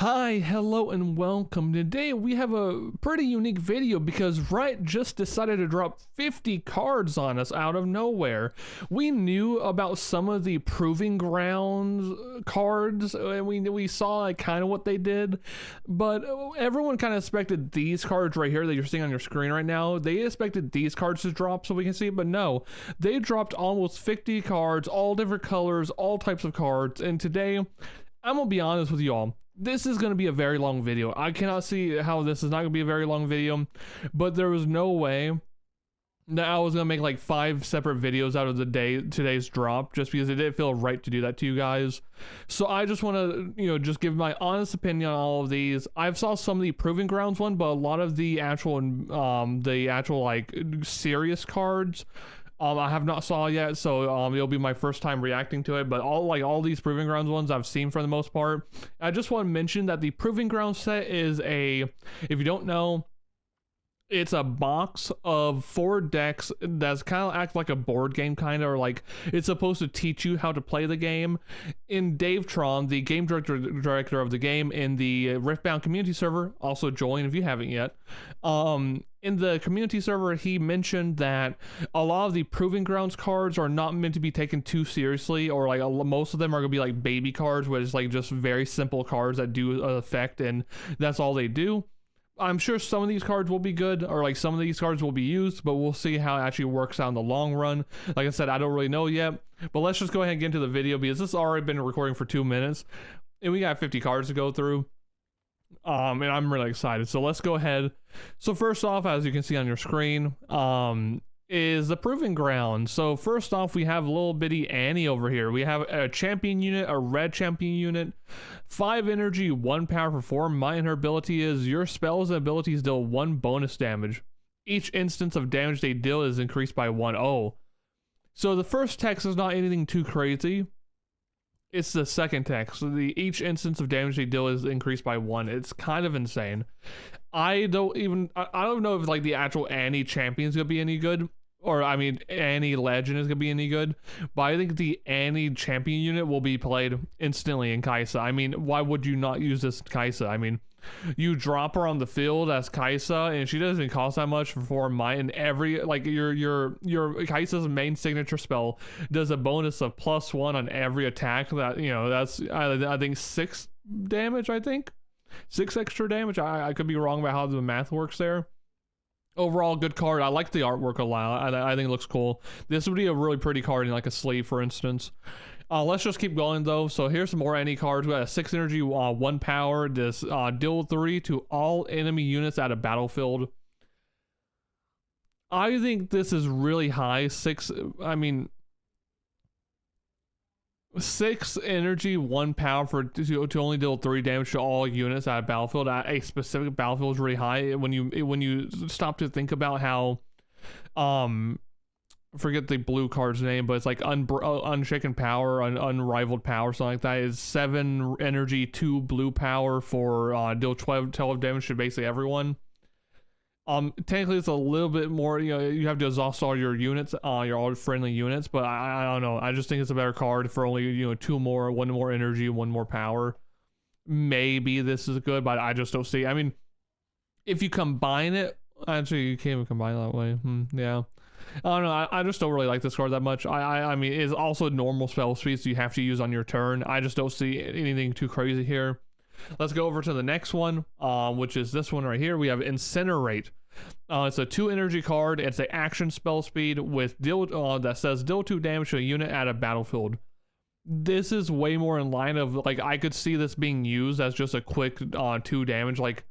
Hi, hello, and welcome. Today we have a pretty unique video because Riot just decided to drop 50 cards on us out of nowhere. We knew about some of the Proving Grounds cards, and we saw like kind of what they did, but everyone kind of expected these cards right here that you're seeing on your screen right now. They expected these cards to drop so we can see it, but no, they dropped almost 50 cards, all different colors, all types of cards, and today I'm gonna be honest with y'all. This is going to be a very long video. I cannot see how this is not going to be a very long video, but there was no way that I was going to make like 5 separate videos out of today's drop, just because it didn't feel right to do that to you guys. So I just want to, just give my honest opinion on all of these. I've saw some of the Proving Grounds one, but a lot of the actual like serious cards, I have not saw yet, so it'll be my first time reacting to it. But all these Proving Grounds ones I've seen for the most part. I just want to mention that the Proving Grounds set is if you don't know, it's a box of 4 decks that's kind of act like a board game, kind of, or like it's supposed to teach you how to play the game. In Dave Tron, the game director of the game in the Riftbound community server, also join if you haven't yet. In the community server, he mentioned that a lot of the Proving Grounds cards are not meant to be taken too seriously, or like most of them are gonna be like baby cards, where it's like just very simple cards that do an effect, and that's all they do. I'm sure some of these cards will be good, or like some of these cards will be used, but we'll see how it actually works out in the long run. Like I said, I don't really know yet, but let's just go ahead and get into the video because this has already been recording for 2 minutes and we got 50 cards to go through. And I'm really excited. So let's go ahead. So first off, as you can see on your screen, is the Proving Ground. So first off, we have little bitty Annie over here. We have a champion unit, a red champion unit, 5 energy, 1 power for 4. And her ability is your spells and abilities deal 1 bonus damage. Each instance of damage they deal is increased by 1. Oh. So the first text is not anything too crazy. It's the second text. So each instance of damage they deal is increased by 1. It's kind of insane. I don't know if like the actual Annie champion is gonna be any good, or I mean Annie legend is gonna be any good, but I think the Annie champion unit will be played instantly in Kaisa. I mean, why would you not use this in Kaisa? I mean, you drop her on the field as Kaisa, and she doesn't cost that much for 4 might, and every like your Kaisa's main signature spell does a bonus of +1 on every attack. That that's I think 6 damage. I think 6 extra damage. I could be wrong about how the math works there. Overall, good card. I like the artwork a lot. I think it looks cool. This would be a really pretty card in like a sleeve, for instance. Let's just keep going though. So here's some more Annie cards. We got a 6 energy, 1 power. This deal 3 to all enemy units at a battlefield. I think this is really high. 6 energy, 1 power to only deal 3 damage to all units at a battlefield. At a specific battlefield is really high. When you stop to think about how forget the blue card's name, but it's like unshaken power, unrivaled power, something like that. Is 7 energy, 2 blue power for deal 12 damage to basically everyone. Technically it's a little bit more, you have to exhaust all your units, your all friendly units, but I don't know. I just think it's a better card for only 2 more, 1 more energy, 1 more power. Maybe this is good, but I just don't see. I mean, if you combine it, actually you can't even combine it that way. Yeah. I don't know. I just don't really like this card that much. I mean, it's also normal spell speed, so you have to use on your turn. I just don't see anything too crazy here. Let's go over to the next one, which is this one right here. We have Incinerate. It's a 2 energy card. It's an action spell speed with deal that says deal 2 damage to a unit at a battlefield. This is way more in line of like I could see this being used as just a quick 2 damage. Like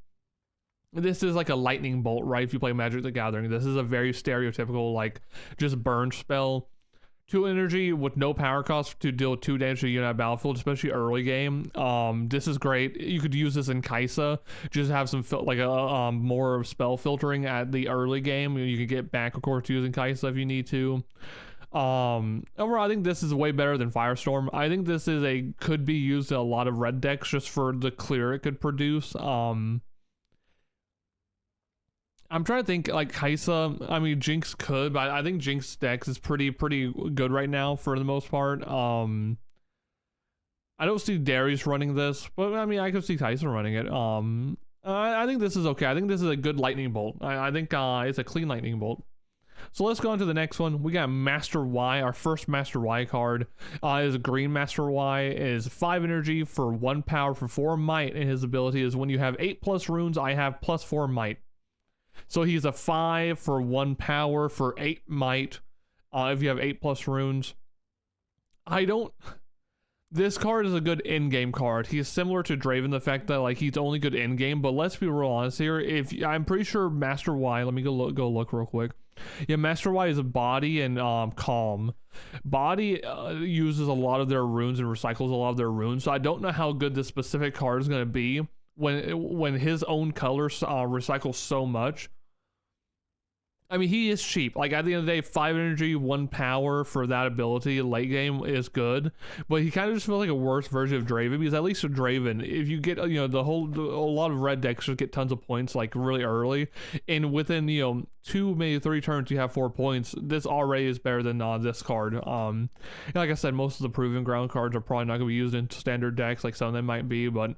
this is like a lightning bolt, right? If you play Magic the Gathering, this is a very stereotypical like just burn spell. 2 energy with no power cost to deal 2 damage to a unit at battlefield, especially early game. This is great. You could use this in Kaisa, just have some more spell filtering at the early game. You can get back, of course, to using Kaisa if you need to. Overall, I think this is way better than Firestorm. I think this is could be used in a lot of red decks just for the clear it could produce. I'm trying to think like Kaisa. I mean, Jinx could, but I think Jinx decks is pretty good right now for the most part. I don't see Darius running this, but I mean, I could see Tyson running it. I think this is okay. I think this is a good lightning bolt. I think it's a clean lightning bolt. So let's go on to the next one. We got Master Y. Our first Master Y card is a green Master Y. It is 5 energy for 1 power for 4 might, and his ability is when you have 8+ runes, I have +4 might. So he's a 5 for 1 power for 8 might if you have 8+ runes. This card is a good in-game card. He's similar to Draven, the fact that like he's only good in-game, but let's be real honest here. I'm pretty sure Master Y, let me go look real quick. Yeah, Master Y is a body and calm. Body uses a lot of their runes and recycles a lot of their runes, so I don't know how good this specific card is going to be when his own color recycles so much. I mean, he is cheap. Like, at the end of the day, 5 energy, 1 power for that ability late game is good. But he kind of just feels like a worse version of Draven, because at least with Draven, if you get, you know, a lot of red decks just get tons of points, like, really early. And within, you know, 2, maybe 3 turns, you have 4 points. This already is better than this card. Like I said, most of the Proving Ground cards are probably not going to be used in standard decks, like some of them might be, but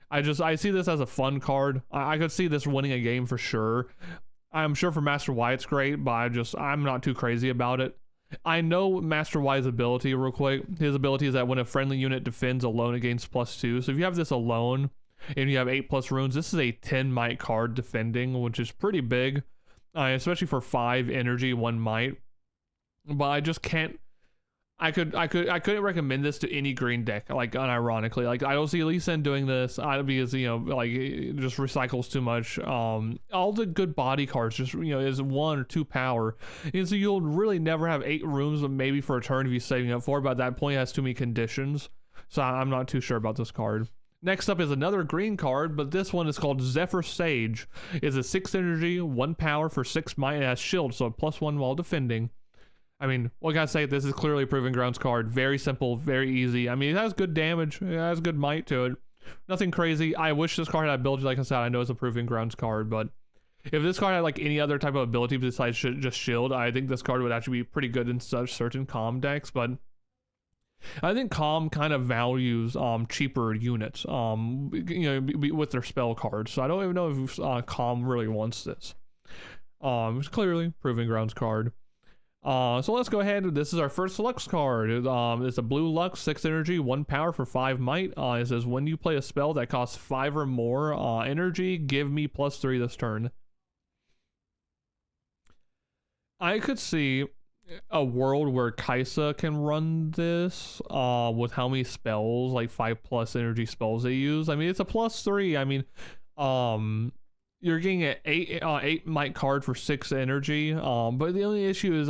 I see this as a fun card. I could see this winning a game for sure. I'm sure for Master Y it's great, but I'm not too crazy about it. I know Master Y's ability real quick. His ability is that when a friendly unit defends alone against +2. So if you have this alone and you have 8+ runes, this is a 10 might card defending, which is pretty big, especially for 5 energy, 1 might. But I just can't. I couldn't recommend this to any green deck, like, unironically. Like, I don't see Lee Sin doing this, because, you know, like, it just recycles too much. All the good body cards just, you know, is 1 or 2 power. And so you'll really never have 8 rooms, but maybe for a turn if you're saving up for it, but at that point it has too many conditions. So I'm not too sure about this card. Next up is another green card, but this one is called Zephyr Sage. It's a 6 energy, 1 power for 6 might, and it has shield, so +1 while defending. I mean, what can I say? This is clearly a Proving Grounds card. Very simple, very easy. I mean, it has good damage. It has good might to it. Nothing crazy. I wish this card had ability. Like I said, I know it's a Proving Grounds card, but if this card had like any other type of ability besides just shield, I think this card would actually be pretty good in such certain calm decks. But I think calm kind of values cheaper units, you know, with their spell cards. So I don't even know if calm really wants this. It's clearly Proving Grounds card. So let's go ahead. This is our first Lux card. It's a blue Lux, 6 energy, 1 power for 5 might. It says when you play a spell that costs 5 or more energy, give me +3 this turn. I could see a world where Kaisa can run this with how many spells, like 5+ energy spells they use. I mean, it's a +3. I mean, you're getting an 8 might card for 6 energy, but the only issue is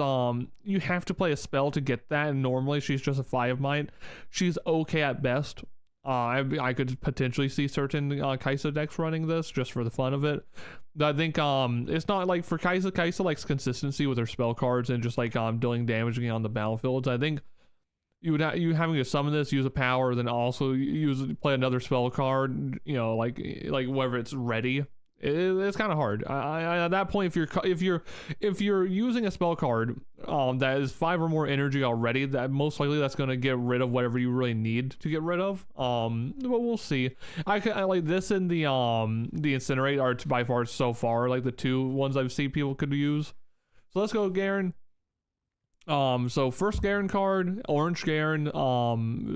you have to play a spell to get that, and normally she's just a 5 might. She's okay at best. I could potentially see certain Kaisa decks running this just for the fun of it. But I think it's not like for Kaisa. Kaisa likes consistency with her spell cards and just like dealing damage on the battlefields. I think you having to summon this, use a power, then also play another spell card. You know, like whenever it's ready. It's kind of hard. At that point, if you're using a spell card that is 5 or more energy already, that most likely that's going to get rid of whatever you really need to get rid of. But we'll see. I like this and the Incinerate are by far so far like the 2 ones I've seen people could use. So let's go Garen. So first Garen card, orange Garen,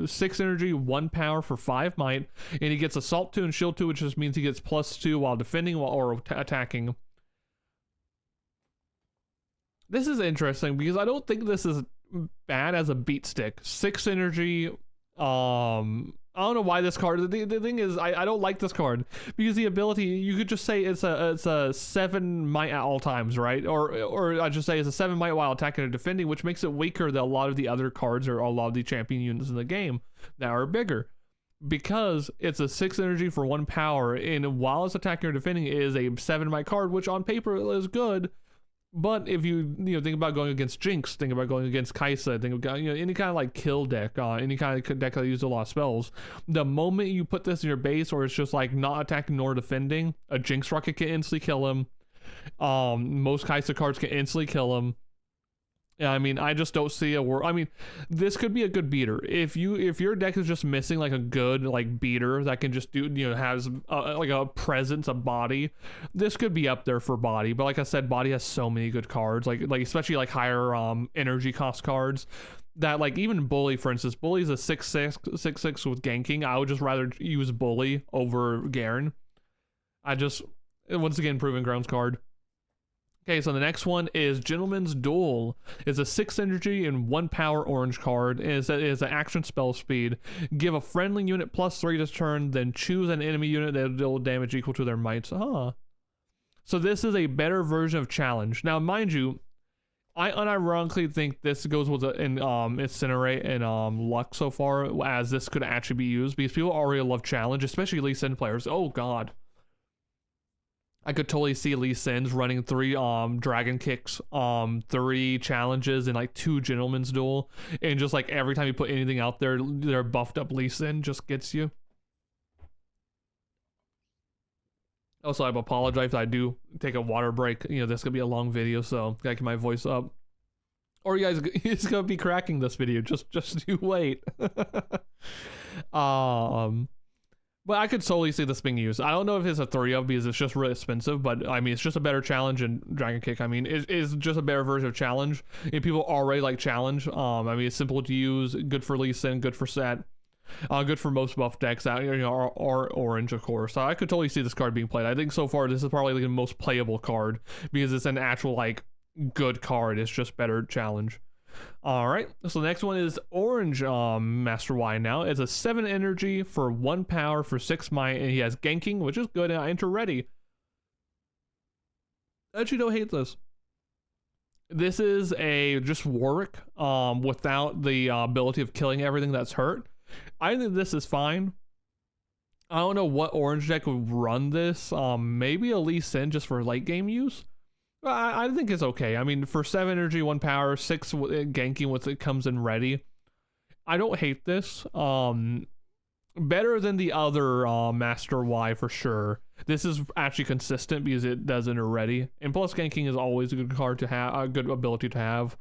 6 energy, 1 power for 5 might, and he gets Assault 2 and Shield 2, which just means he gets +2 while defending or attacking. This is interesting because I don't think this is bad as a beat stick. 6 energy, I don't know why this card. The thing is, I don't like this card because the ability, you could just say it's a 7 might at all times, right? Or I just say it's a 7 might while attacking or defending, which makes it weaker than a lot of the other cards or a lot of the champion units in the game that are bigger. Because it's a 6 energy for 1 power, and while it's attacking or defending, it is a 7 might card, which on paper is good. But if you think about going against Jinx, think about going against Kaisa, think about any kind of like kill deck, any kind of deck that uses a lot of spells. The moment you put this in your base, or it's just like not attacking nor defending, a Jinx rocket can instantly kill him. Most Kaisa cards can instantly kill him. Yeah, I mean, I just don't see a I mean, this could be a good beater. If your deck is just missing like a good like beater that can just do, you know, has like a presence, a body, this could be up there for body. But like I said, body has so many good cards, like especially like higher energy cost cards. That like even bully, for instance, bully's a 6/6 with ganking. I would just rather use bully over Garen. I just, once again, proven grounds card. Okay, so the next one is Gentleman's Duel. It's a 6 energy and 1 power orange card. It is an action spell speed. Give a friendly unit +3 this turn, then choose an enemy unit that deal damage equal to their might. So this is a better version of Challenge. Now, mind you, I unironically think this goes with Incinerate and Luck so far, as this could actually be used because people already love Challenge, especially Lee Sin players. Oh god. I could totally see Lee Sin's running 3 Dragon Kicks, 3 challenges, and like 2 Gentleman's Duel. And just like every time you put anything out there, their buffed up Lee Sin just gets you. Also, I apologize if I do take a water break. You know, this could be a long video, so gotta keep my voice up. Or you guys, it's gonna be cracking this video. Just you wait. But I could solely see this being used. I don't know if it's a 3-of because it's just really expensive, but I mean, it's just a better challenge and Dragon Kick. I mean, it's just a better version of Challenge. And people already like Challenge. I mean, it's simple to use, good for Lee Sin, good for set, good for most buff decks out, you know, or orange, of course. So I could totally see this card being played. I think so far this is probably like the most playable card because it's an actual like good card. It's just better Challenge. All right, so the next one is Orange Master Y now. It's a 7 energy for 1 power for 6 might, and he has ganking, which is good, and enter ready. I actually don't hate this. This is a just Warwick without the ability of killing everything that's hurt. I think this is fine. I don't know what orange deck would run this. Maybe a Lee Sin just for late game use. I think it's okay. I mean, for 7 energy, 1 power, 6 ganking with it comes in ready. I don't hate this. Better than the other Master Y for sure. This is actually consistent because it does enter ready. And plus ganking is always a good card to have, a good ability to have.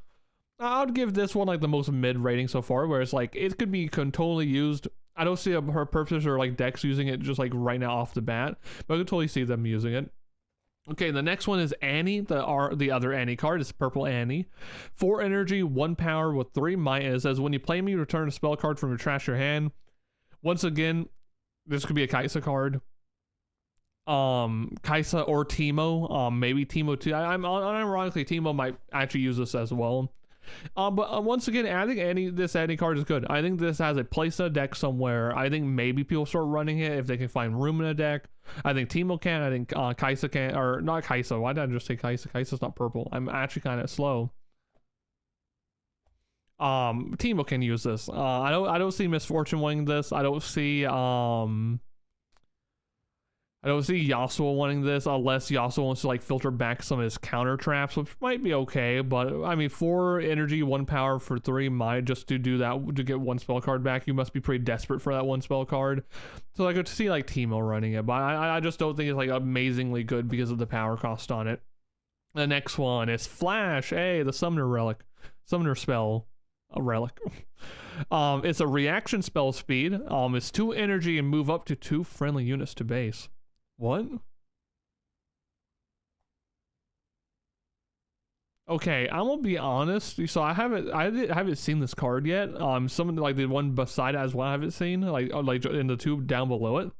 I would give this one like the most mid rating so far, where it's like it could be totally used. I don't see her purpose or like decks using it just like right now off the bat, but I could totally see them using it. Okay, the next one is Annie, the other Annie card. It's Purple Annie. 4 energy, 1 power with 3 might. And it says when you play me, return a spell card from your trash your hand. Once again, this could be a Kaisa card. Kaisa or Teemo. Maybe Teemo too. Unironically, Teemo might actually use this as well. But once again, I think this Annie card is good. I think this has a place in a deck somewhere. I think maybe people start running it if they can find room in a deck. I think Teemo can. I think Kaisa can. Or not Kaisa. Why did I just say Kaisa? Kaisa's not purple. I'm actually kind of slow. Teemo can use this. I don't see Misfortune winning this. I don't see Yasuo wanting this unless Yasuo wants to like filter back some of his counter traps, which might be okay. But I mean, 4 energy, 1 power for 3 might just to do that to get 1 spell card back. You must be pretty desperate for that 1 spell card. So I could see like Teemo running it, but I just don't think it's like amazingly good because of the power cost on it. The next one is Flash. Hey, the Summoner Relic, Summoner spell, a relic. It's a reaction spell speed. It's 2 energy and move up to 2 friendly units to base. What? Okay, I'm gonna be honest. So I haven't seen this card yet. Some like the one beside it as well I haven't seen. Like in the 2 down below it.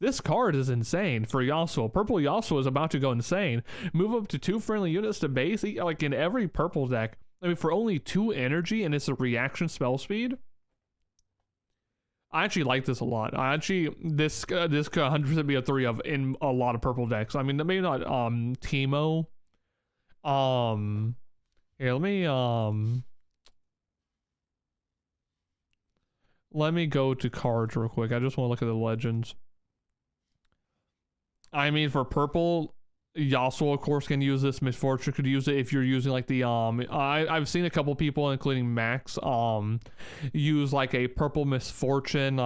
This card is insane for Yasuo. Purple Yasuo is about to go insane. Move up to 2 friendly units to base. Like in every purple deck. I mean, for only 2 energy and it's a reaction spell speed. I actually like this a lot. This could 100% be a 3-of in a lot of purple decks. I mean, maybe not Teemo. Here, let me go to cards real quick. I just want to look at the legends. I mean, for purple, Yasuo, of course, can use this. Misfortune could use it if you're using like the I've seen a couple people, including Max, use like a purple Misfortune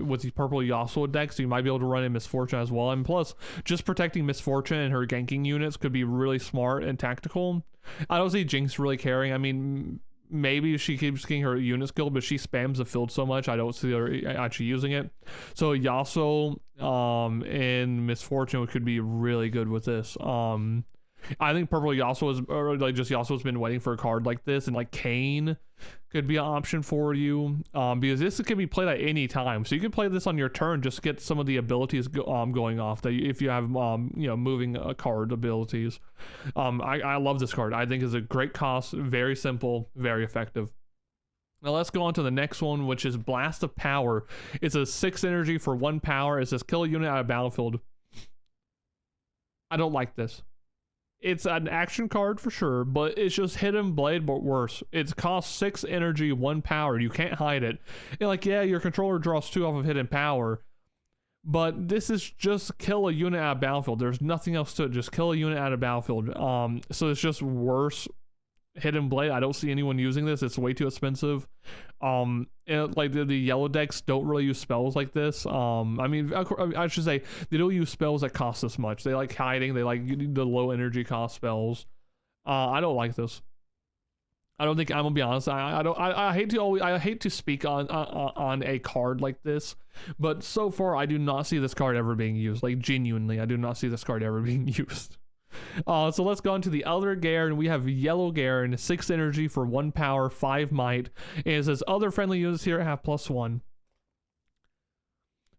with the purple Yasuo deck, so you might be able to run in Misfortune as well. And plus, just protecting Misfortune and her ganking units could be really smart and tactical. I don't see Jinx really caring. I mean, maybe she keeps getting her unit skill, but she spams the field so much I don't see her actually using it. So Yasuo in Misfortune could be really good with this. I think purple Yasuo is, or like just Yasuo's been waiting for a card like this, and like Kayn could be an option for you, because this can be played at any time. So you can play this on your turn, just get some of the abilities going off that if you have you know, moving card abilities. I love this card. I think it's a great cost, very simple, very effective. Now let's go on to the next one, which is Blast of Power. It's a 6 energy for 1 power. It says kill a unit out of battlefield. I don't like this. It's an action card for sure, but it's just Hidden Blade, but worse. It costs 6 energy, 1 power. You can't hide it. And like, yeah, your controller draws 2 off of Hidden Power, but this is just kill a unit out of battlefield. There's nothing else to it. Just kill a unit out of battlefield. So it's just worse. Hidden Blade, I don't see anyone using this. It's way too expensive. And like the yellow decks don't really use spells like this. I mean, I should say they don't use spells that cost this much. They like hiding. They like the low energy cost spells. I don't like this. I don't think, I'm gonna be honest. I hate to speak on a card like this, but so far I do not see this card ever being used. Like genuinely, I do not see this card ever being used. So let's go on to the other Garen. We have yellow Garen, 6 energy for 1 power, 5 might. And it says other friendly units here have +1.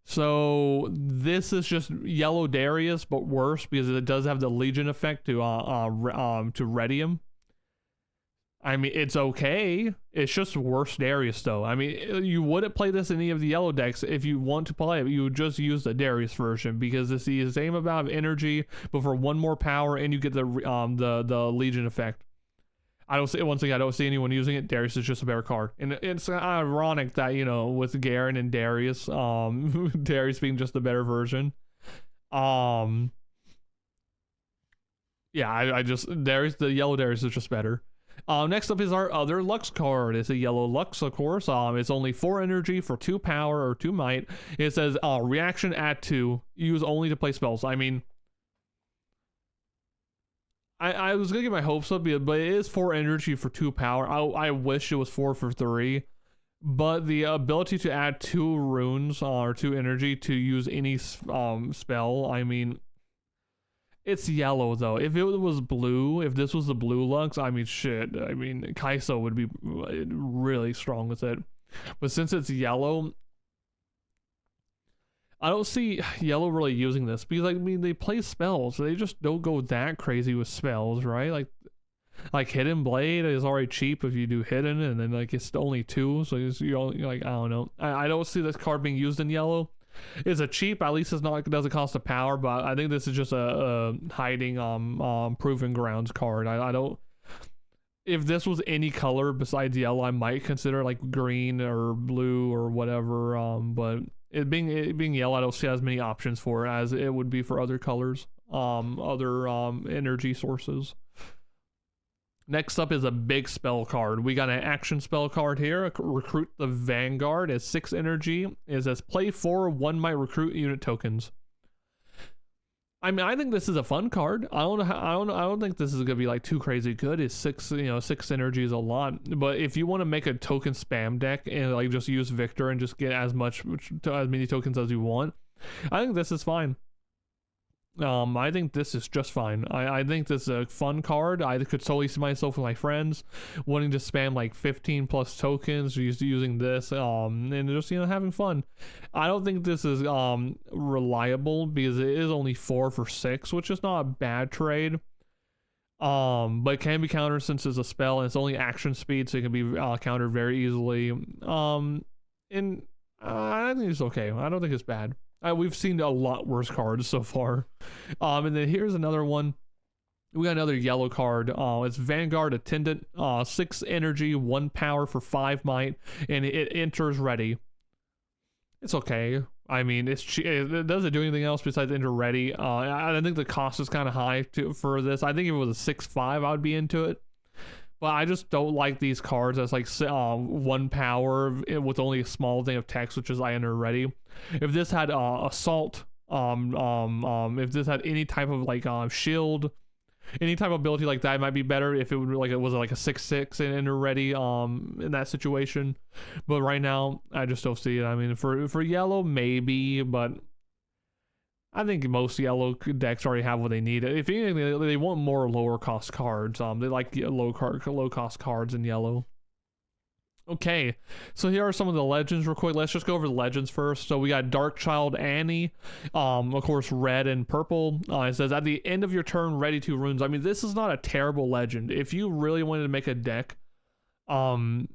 So this is just yellow Darius, but worse because it does have the Legion effect to ready him. I mean, it's okay. It's just worse Darius, though. I mean, you wouldn't play this in any of the yellow decks. If you want to play it, you would just use the Darius version because it's the same amount of energy, but for 1 more power, and you get the Legion effect. I don't see, once again, I don't see anyone using it. Darius is just a better card, and it's ironic that, you know, with Garen and Darius, Darius being just the better version. Yeah, I just Darius, the yellow Darius is just better. Next up is our other Lux card. It's a yellow Lux, of course. It's only 4 energy for 2 power or 2 might. It says reaction at 2, use only to play spells. I mean, I was gonna get my hopes up, but it is 4 energy for 2 power. I wish it was 4 for 3, but the ability to add 2 runes or 2 energy to use any spell, I mean, it's yellow though. If it was blue, if this was the blue Lux, I mean, shit. I mean, Kai'Sa would be really strong with it. But since it's yellow, I don't see yellow really using this because, I mean, they play spells. So they just don't go that crazy with spells, right? Like Hidden Blade is already cheap if you do hidden, and then like it's only 2, so you're like, I don't know. I don't see this card being used in yellow. It's a cheap, at least it's not, it doesn't cost a power, but I think this is just a hiding proven grounds card. I don't, if this was any color besides yellow, I might consider like green or blue or whatever, but it being yellow, I don't see as many options for it as it would be for other colors, other energy sources. Next up is a big spell card. We got an action spell card here. Recruit the Vanguard is 6 energy. It says play 4 1 might recruit unit tokens. I mean, I think this is a fun card. I don't think this is gonna be like too crazy good. It's 6, you know, 6 energy is a lot. But if you want to make a token spam deck and like just use Victor and just get as many tokens as you want, I think this is fine. I think this is just fine. I think this is a fun card. I could totally see myself with my friends wanting to spam like 15 plus tokens using this, and just, you know, having fun. I don't think this is reliable because it is only 4 for 6, which is not a bad trade. But it can be countered since it's a spell and it's only action speed, so it can be countered very easily. And I think it's okay. I don't think it's bad. We've seen a lot worse cards so far. And then here's another one. We got another yellow card. It's Vanguard Attendant, 6 energy, 1 power for 5 might, and it enters ready. It's okay. I mean, it doesn't do anything else besides enter ready. I think the cost is kind of high for this. I think if it was a 6/5, I would be into it. But I just don't like these cards that's like 1 power with only a small thing of text, which is I enter ready. If this had assault, if this had any type of like shield Any type of ability like that might be better if it would like it was like a 6/6 and ready in that situation. But right now I just don't see it. I mean, for yellow maybe, but I think most yellow decks already have what they need. If anything, they want more lower cost cards. They like low cost cards in yellow. Okay, so here are some of the legends real quick. Let's just go over the legends first. So we got Dark Child Annie, of course, red and purple. It says at the end of your turn, ready 2 runes. I mean, this is not a terrible legend. If you really wanted to make a deck, I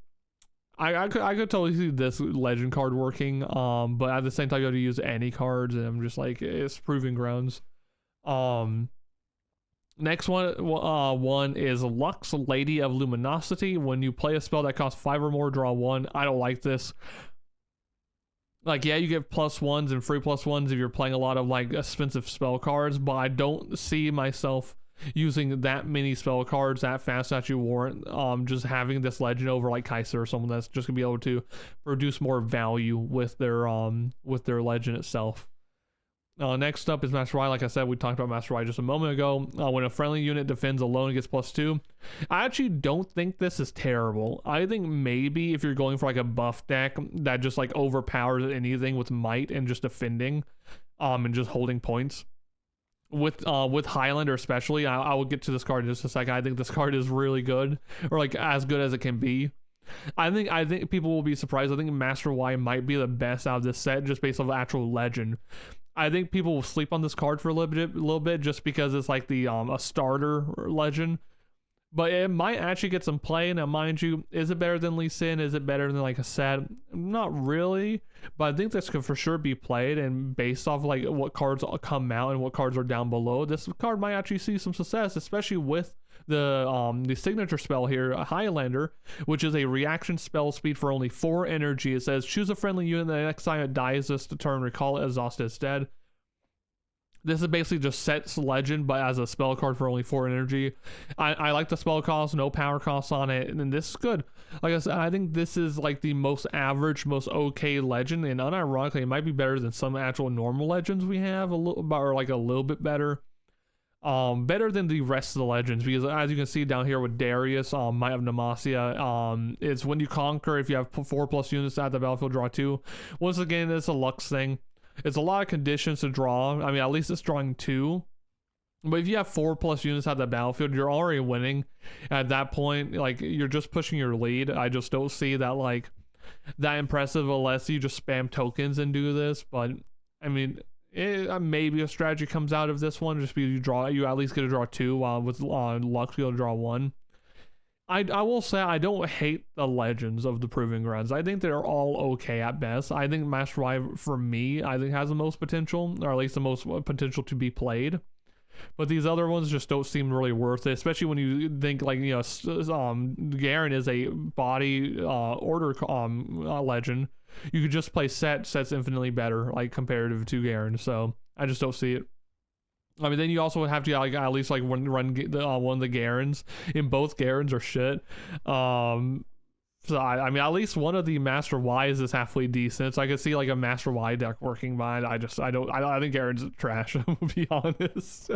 could totally see this legend card working. But at the same time, you have to use any cards, and I'm just like, it's proving grounds. Next one is Lux, Lady of Luminosity. When you play a spell that costs 5 or more, draw 1. I don't like this. Like, yeah, you get +1s and free +1s if you're playing a lot of like expensive spell cards, but I don't see myself using that many spell cards that fast that you warrant just having this legend over like Kaiser or someone that's just gonna be able to produce more value with their legend itself. Next up is Master Y. Like I said, we talked about Master Y just a moment ago. When a friendly unit defends alone, it gets +2. I actually don't think this is terrible. I think maybe if you're going for like a buff deck that just like overpowers anything with might and just defending, and just holding points. With Highlander especially, I will get to this card in just a second. I think this card is really good, or like as good as it can be. I think people will be surprised. I think Master Y might be the best out of this set just based on the actual legend. I think people will sleep on this card for a little bit just because it's like the a starter legend, but it might actually get some play. Now, mind you, is it better than Lee Sin? Is it better than like a set? Not really, but I think this could for sure be played. And based off like what cards come out and what cards are down below, this card might actually see some success, especially with the signature spell here, Highlander, which is a reaction spell speed for only 4 energy. It says choose a friendly unit, the next time it dies this turn, recall it, exhaust it instead. This is basically just sets legend, but as a spell card for only 4 energy. I like the spell cost, no power costs on it, and this is good. Like I said, I think this is like the most average, most okay legend, and unironically, it might be better than some actual normal legends we have, a little, or like a little bit better. Better than the rest of the legends, because as you can see down here with Darius, Might of Demacia, it's when you conquer, if you have 4+ units at the battlefield, draw 2. Once again, it's a Lux thing. It's a lot of conditions to draw. I mean, at least it's drawing 2. But if you have 4+ units at the battlefield, you're already winning. At that point, like, you're just pushing your lead. I just don't see that, like, that impressive unless you just spam tokens and do this. But, I mean, maybe a strategy comes out of this one, just because you at least get to draw 2, while with Lux you'll draw 1. I will say I don't hate the legends of the Proving Grounds. I think they're all okay at best. I think Master Y, for me, I think has the most potential, or at least the most potential to be played. But these other ones just don't seem really worth it, especially when you think, like, you know, Garen is a body order legend. You could just play sets infinitely better, like, comparative to Garen. So I just don't see it. I mean, then you also have to, like, at least like run one of the Garens. And both Garens are shit. So I mean, at least one of the Master Ys is halfway decent. So I could see like a Master Y deck working, but I think Garen's trash. To be honest.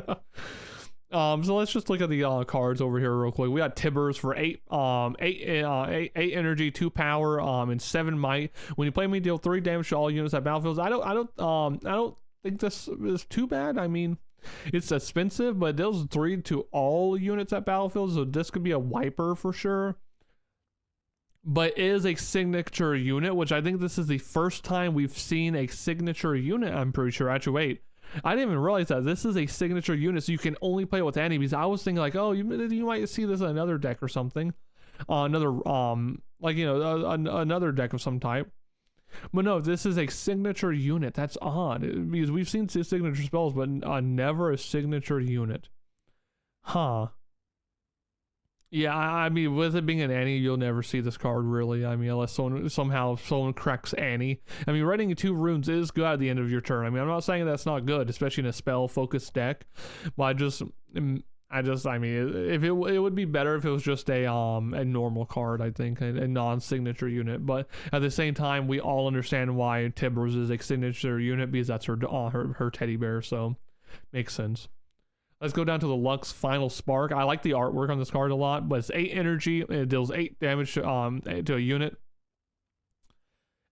So let's just look at the cards over here real quick. We got Tibbers for 8 energy, 2 power, and 7 might. When you play me, deal 3 damage to all units at battlefields. I don't think this is too bad. I mean, it's expensive, but it deals 3 to all units at battlefields, so this could be a wiper for sure. But it is a signature unit, which I think this is the first time we've seen a signature unit, I'm pretty sure. Actually, wait. I didn't even realize that this is a signature unit, so you can only play it with enemies. I was thinking like, oh, you might see this in another deck or something. Another, like, you know, another deck of some type. But no, this is a signature unit. That's odd, because we've seen signature spells, but never a signature unit. Huh. Yeah, I mean, with it being an Annie, you'll never see this card, really. I mean, unless someone cracks Annie. I mean, writing 2 runes is good at the end of your turn. I mean, I'm not saying that's not good, especially in a spell-focused deck. But I mean, if it would be better if it was just a normal card, I think, a non-signature unit. But at the same time, we all understand why Tibbers is a signature unit, because that's her teddy bear, so makes sense. Let's go down to the Lux Final Spark. I like the artwork on this card a lot, but it's 8 energy and it deals 8 damage to a unit.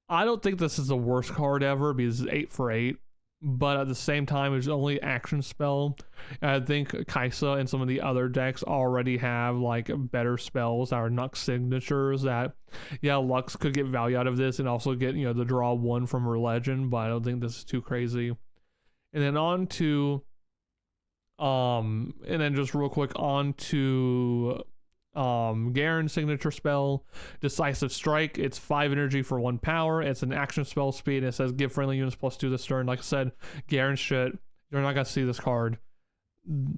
I don't think this is the worst card ever because it's 8 for 8, but at the same time, it's only action spell. And I think Kaisa and some of the other decks already have like better spells that are Nux signatures that, yeah, Lux could get value out of this and also get, you know, the draw 1 from her legend, but I don't think this is too crazy. And then on to, and then just real quick on to Garen signature spell, Decisive Strike. It's 5 energy for 1 power. It's an action spell speed. It says give friendly units +2 this turn. Like I said, Garen shit. You're not gonna see this card.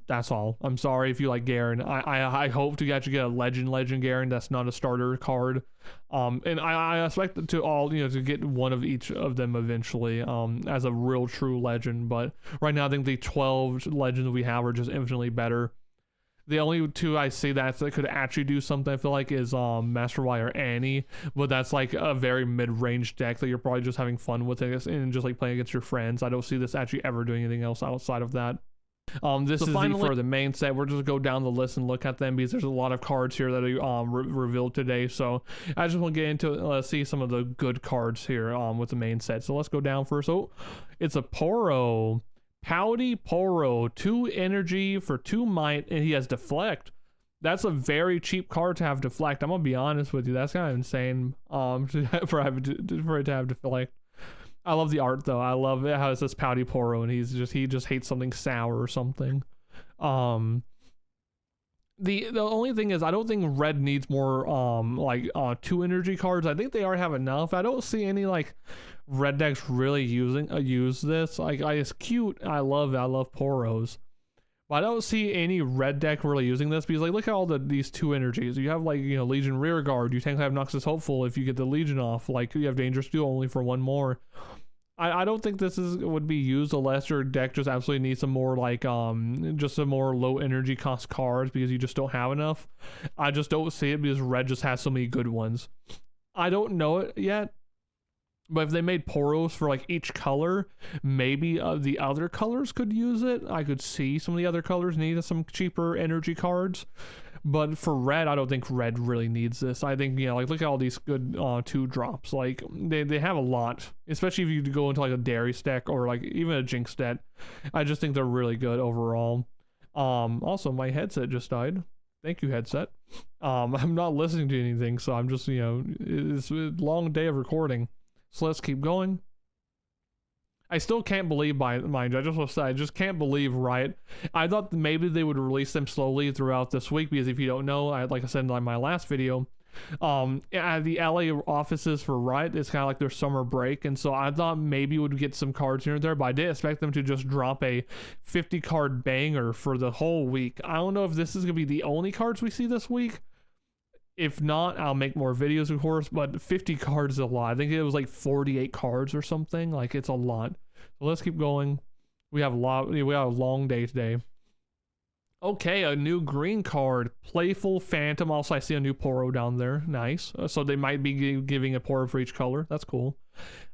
That's all. I'm sorry if you like Garen. I hope to actually get a legend Garen that's not a starter card. And I expect to all, you know, to get one of each of them eventually as a real true legend. But right now I think the 12 legends we have are just infinitely better. The only 2 I see that could actually do something, I feel like, is Master Y or Annie, but that's like a very mid-range deck that you're probably just having fun with it and just like playing against your friends. I don't see this actually ever doing anything else outside of that. This is finally for the main set. We're just go down the list and look at them because there's a lot of cards here that are revealed today. So I just want to get into it. Let's see some of the good cards here with the main set. So let's go down first. Oh, it's a Poro. Pouty Poro, 2 energy for 2 might, and he has deflect. That's a very cheap card to have deflect. I'm gonna be honest with you, that's kind of insane for it to have deflect. I love the art though. I love it how it says Pouty Poro and he just hates something sour or something. The only thing is I don't think red needs more 2 energy cards. I think they already have enough. I don't see any like red decks really use this. Like it's cute. I love Poros. But I don't see any red deck really using this because like look at all these 2 energies. You have like, you know, Legion Rear Guard. You technically have Noxus Hopeful if you get the Legion off. Like you have Dangerous Duel only for 1 more. I don't think this would be used unless your deck just absolutely needs some more like just some more low energy cost cards because you just don't have enough. I just don't see it because red just has so many good ones. I don't know it yet, but if they made Poros for like each color, maybe the other colors could use it. I could see some of the other colors need some cheaper energy cards. But for red, I don't think red really needs this. I think, you know, like look at all these good 2 drops. Like they have a lot, especially if you go into like a Darius deck or like even a Jinx deck. I just think they're really good overall. Also my headset just died. Thank you, headset. I'm not listening to anything, so I'm just, you know, it's a long day of recording. So let's keep going. I still can't believe, mind you, I just want to say, I just can't believe Riot. I thought maybe they would release them slowly throughout this week because if you don't know, like I said in my last video, at the LA offices for Riot, it's kind of like their summer break, and so I thought maybe we would get some cards here and there, but I did expect them to just drop a 50 card banger for the whole week. I don't know if this is going to be the only cards we see this week. If not, I'll make more videos, of course, but 50 cards is a lot. I think it was like 48 cards or something. Like, it's a lot. So let's keep going. We have a long day today. Okay, a new green card. Playful Phantom. Also, I see a new Poro down there. Nice. So they might be giving a Poro for each color. That's cool.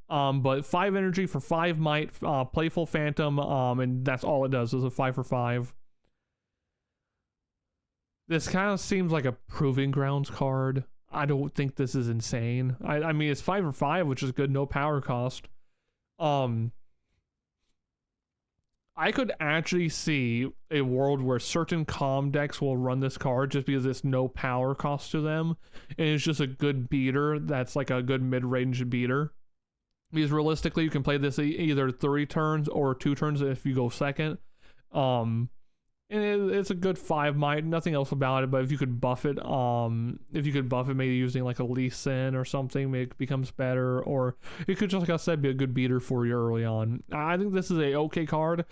But 5 energy for 5 might. Playful Phantom. And that's all it does. Is a 5 for 5. This kind of seems like a Proving Grounds card. I don't think this is insane. I mean, it's 5 for 5, which is good, no power cost. I could actually see a world where certain calm decks will run this card just because it's no power cost to them. And it's just a good beater that's like a good mid-range beater. Because realistically, you can play this either 3 turns or 2 turns if you go second. And it's a good 5 might, nothing else about it, but if you could buff it, maybe using like a Lee Sin or something, maybe it becomes better, or it could just, like I said, be a good beater for you early on. I think this is a okay card.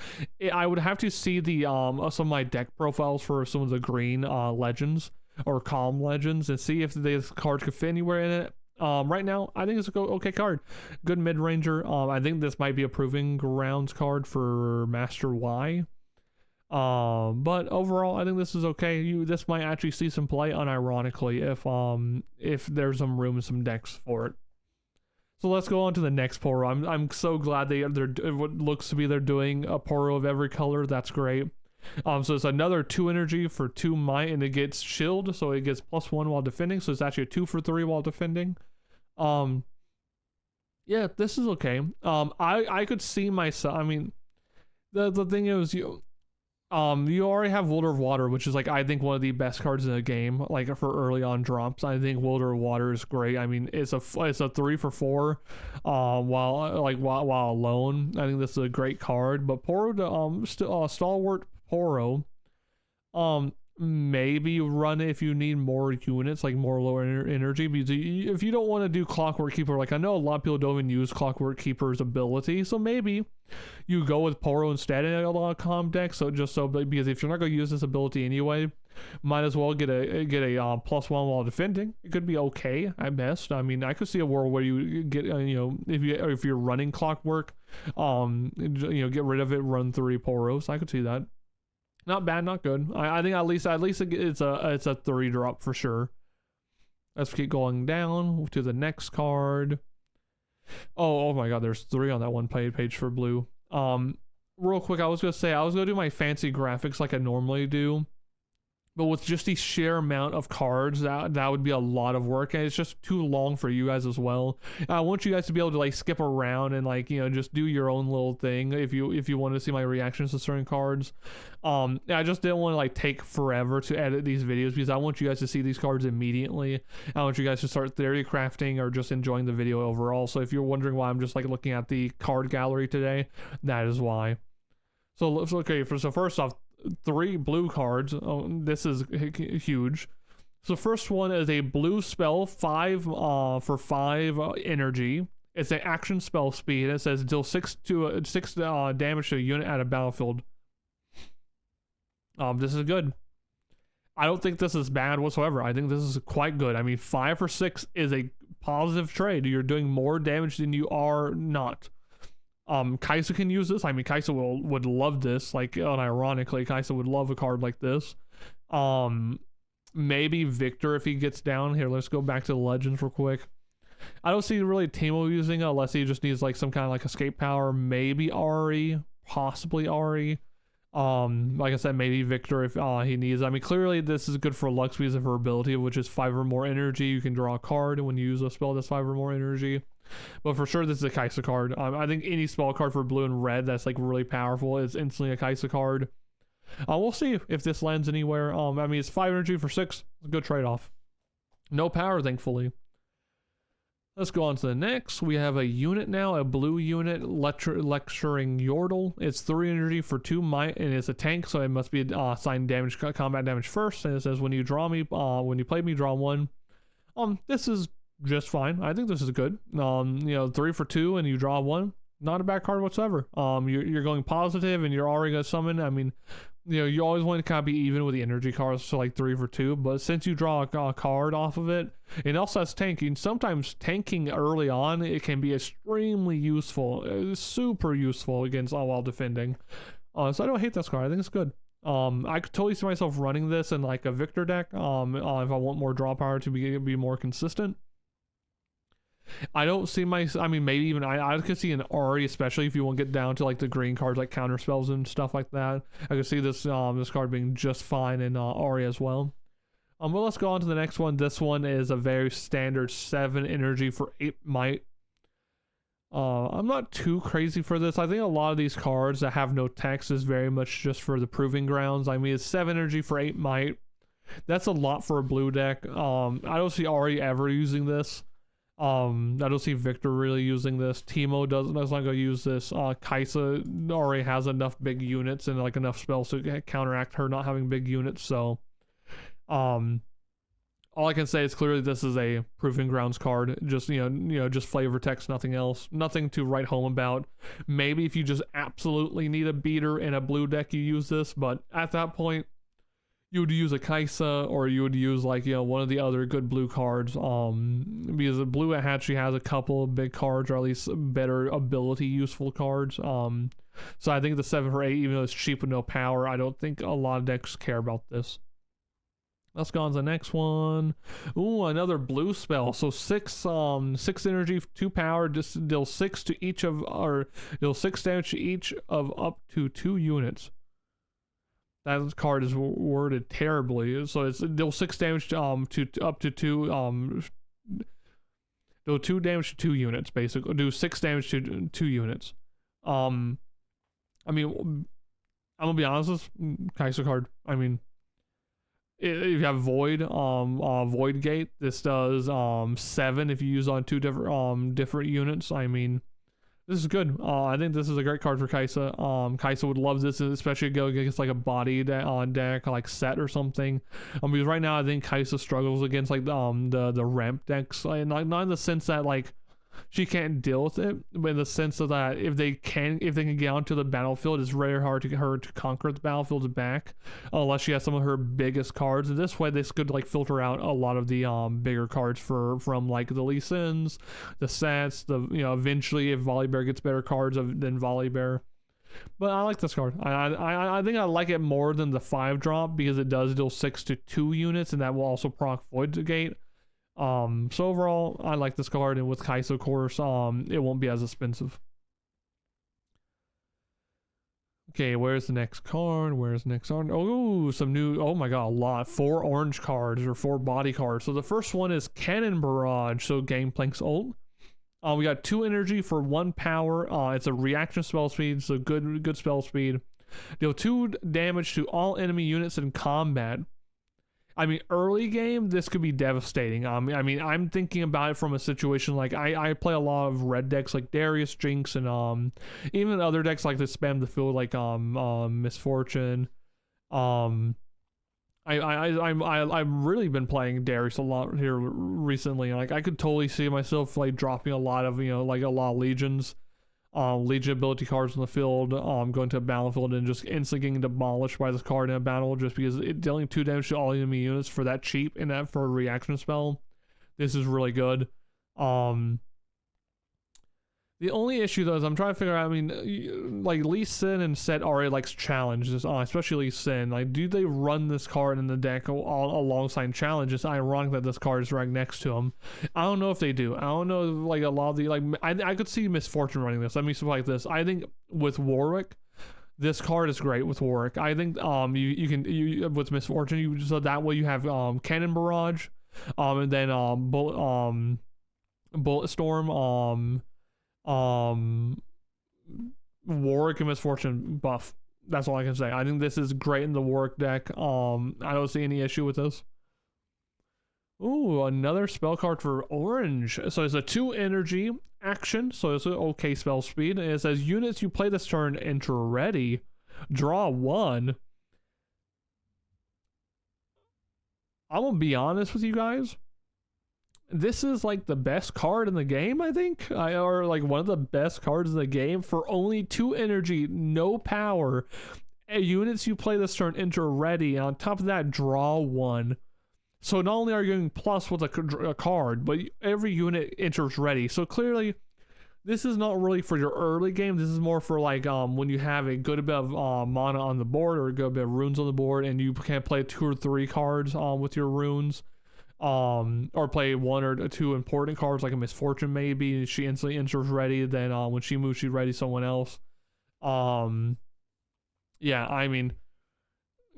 I would have to see the some of my deck profiles for some of the green legends or calm legends and see if this card could fit anywhere in it. Right now, I think it's an okay card. Good mid-ranger. I think this might be a Proving Grounds card for Master Y. But overall, I think this is okay. This might actually see some play unironically if there's some room in some decks for it. So let's go on to the next Poro. I'm so glad they're what looks to be they're doing a Poro of every color. That's great. So it's another 2 energy for 2 might, and it gets shield, so it gets +1 while defending. So it's actually a 2 for 3 while defending. Yeah, this is okay. I could see myself. I mean, the thing is, you already have Welder of Water, which is like I think one of the best cards in the game. Like for early on drops, I think Welder of Water is great. I mean, it's a 3 for 4, while alone. I think this is a great card. But Poro, Stalwart Poro, maybe run it if you need more units, like more lower energy, because if you don't want to do Clockwork Keeper, like I know a lot of people don't even use Clockwork Keeper's ability, so maybe you go with Poro instead in a lot of comp decks. So because if you're not going to use this ability anyway, might as well get a +1 while defending. It could be okay at best. I mean, I could see a world where you get if you're running Clockwork, get rid of it, run 3 Poros. I could see that. Not bad, not good. I think at least it's a 3 drop for sure. Let's keep going down to the next card. Oh my god, there's 3 on that one page for blue. Real quick, I was gonna do my fancy graphics like I normally do. But with just the sheer amount of cards, that would be a lot of work, and it's just too long for you guys as well. I want you guys to be able to like skip around and like just do your own little thing if you want to see my reactions to certain cards. I just didn't want to like take forever to edit these videos because I want you guys to see these cards immediately. I want you guys to start theory crafting or just enjoying the video overall. So if you're wondering why I'm just like looking at the card gallery today, that is why. So first off, 3 blue cards. Oh, this is huge. So first one is a blue spell, 5 for 5 energy. It's an action spell speed. It says deal 6 damage to a unit at a battlefield. This is good. I don't think this is bad whatsoever. I think this is quite good. I mean, 5 for 6 is a positive trade. You're doing more damage than you are not. Kaisa can use this. I mean, Kaisa would love this. Like, unironically, Kaisa would love a card like this. Maybe Victor if he gets down. Here, let's go back to the Legends real quick. I don't see really Teemo using it unless he just needs like some kind of like escape power. Maybe Ari, possibly Ari. Like I said, maybe Victor if he needs. I mean, clearly this is good for Lux because of her ability, which is 5 or more energy. You can draw a card when you use a spell that's 5 or more energy. But for sure, this is a Kaisa card. I think any spell card for blue and red that's like really powerful is instantly a Kaisa card. We'll see if this lands anywhere. I mean, it's 5 energy for 6. It's a good trade-off. No power, thankfully. Let's go on to the next. We have a unit now, a blue unit, lecturing Yordle. It's 3 energy for 2 might, and it's a tank, so it must be assigned damage, combat damage first. And it says when you play me, draw 1. This is just fine. I think this is good. 3 for 2 and you draw 1. Not a bad card whatsoever. You're going positive and you're already gonna summon. I mean, you always want to kind of be even with the energy cards, so like 3 for 2. But since you draw a card off of it, it also has tanking. Sometimes tanking early on, it can be extremely useful, super useful against while defending. So I don't hate this card. I think it's good. I could totally see myself running this in like a Victor deck. If I want more draw power to be more consistent. I don't see I mean, maybe even I could see an Ari, especially if you want to get down to like the green cards like counter spells and stuff like that. I could see this card being just fine in Ari as well. Well, let's go on to the next one. This one is a very standard 7 energy for 8 might. I'm not too crazy for this. I think a lot of these cards that have no text is very much just for the proving grounds. I mean, it's 7 energy for 8 might. That's a lot for a blue deck. I don't see Ari ever using this. I don't see Victor really using this. Teemo does not going to use this. Kaisa already has enough big units and like enough spells to counteract her not having big units. So, all I can say is clearly this is a proving grounds card. Just just flavor text, nothing else. Nothing to write home about. Maybe if you just absolutely need a beater in a blue deck, you use this. But at that point, you would use a Kaisa, or you would use like one of the other good blue cards. Because the blue actually has a couple of big cards, or at least better ability useful cards. So I think the 7 for 8, even though it's cheap with no power, I don't think a lot of decks care about this. Let's go on to the next one. Ooh, another blue spell. So 6 energy, 2 power, just deal 6 to each of, or deal 6 damage to each of up to 2 units. That card is worded terribly. So it's deal 6 damage to up to 2 deal 2 damage to 2 units basically. Do 6 damage to 2 units. I mean, I'm gonna be honest with Kaiser card. I mean, if you have Void, Void Gate, this does 7 if you use on 2 different units. I mean, this is good. I think this is a great card for Kaisa. Kaisa would love this, especially go against like a body deck like set or something. Because right now I think Kaisa struggles against like the ramp decks, like, not in the sense that like she can't deal with it, but in the sense of that if they can get onto the battlefield, it's very hard to get her to conquer the battlefield's back unless she has some of her biggest cards. And this way this could like filter out a lot of the bigger cards from like the Lee Sins, the sets, the eventually if Volibear gets better cards than Volibear. But I like this card. I think I like it more than the 5-drop because it does deal 6 to 2 units, and that will also proc Void Gate. So overall, I like this card, and with Kaisa, of course, it won't be as expensive. Okay, where's the next card? Oh, some new, oh my god, a lot. 4 orange cards, or 4 body cards. So the first one is Cannon Barrage, so Gangplank's ult. We got 2 energy for 1 power. It's a reaction spell speed, so good spell speed. Deal 2 damage to all enemy units in combat. I mean, early game, this could be devastating. I mean, I'm thinking about it from a situation like I play a lot of red decks like Darius, Jinx, and even other decks like that spam the field like Misfortune. I've really been playing Darius a lot here recently. Like I could totally see myself like dropping a lot of like a lot of legions. Legion ability cards on the field, going to a battlefield and just instantly getting demolished by this card in a battle just because it dealing 2 damage to all enemy units for that cheap and that for a reaction spell. This is really good. The only issue though is I'm trying to figure out, I mean, like Lee Sin and Set already likes challenges, especially Lee Sin. Like, do they run this card in the deck alongside challenges? Ironic that this card is right next to him. I don't know if they do. I don't know, like a lot of the, like, I could see Misfortune running this. Let me something like this. I think with Warwick, this card is great with Warwick. I think you can with Misfortune, so that way you have Cannon Barrage, and then Bullet Storm, Warwick and Misfortune buff. That's all I can say. I think this is great in the Warwick deck. I don't see any issue with this. Ooh, another spell card for orange. So it's a 2 energy action, so it's an okay spell speed, and it says units you play this turn enter ready, draw 1. I'm gonna be honest with you guys, this is like the best card in the game, I think, or like one of the best cards in the game for only 2 energy, no power. Units you play this turn enter ready, and on top of that, draw 1. So not only are you getting plus with a card, but every unit enters ready. So clearly, this is not really for your early game. This is more for like when you have a good bit of mana on the board or a good bit of runes on the board, and you can play 2 or 3 cards with your runes. Or play 1 or 2 important cards like a Misfortune maybe. She instantly enters ready. Then when she moves, she's ready someone else. Yeah, I mean,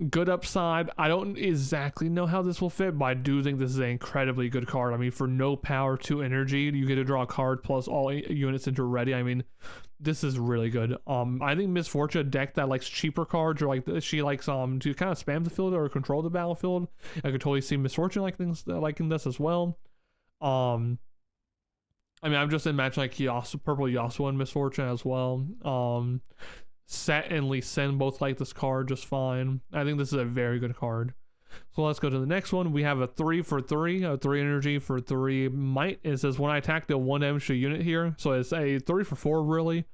good upside. I don't exactly know how this will fit, but I do think this is an incredibly good card. I mean, for no power, 2 energy, you get to draw a card plus all units enter ready. I mean, this is really good. I think Misfortune, a deck that likes cheaper cards, or like she likes to kind of spam the field or control the battlefield. I could totally see Misfortune liking this as well. I mean, I'm just imagining like Purple Yasuo and Misfortune as well. Set and Lee Sin both like this card just fine. I think this is a very good card. So let's go to the next one. We have a 3 for 3, a 3 energy for 3 might. It says when I attack, deal 1 damage to a unit here. So it's a 3 for 4 really.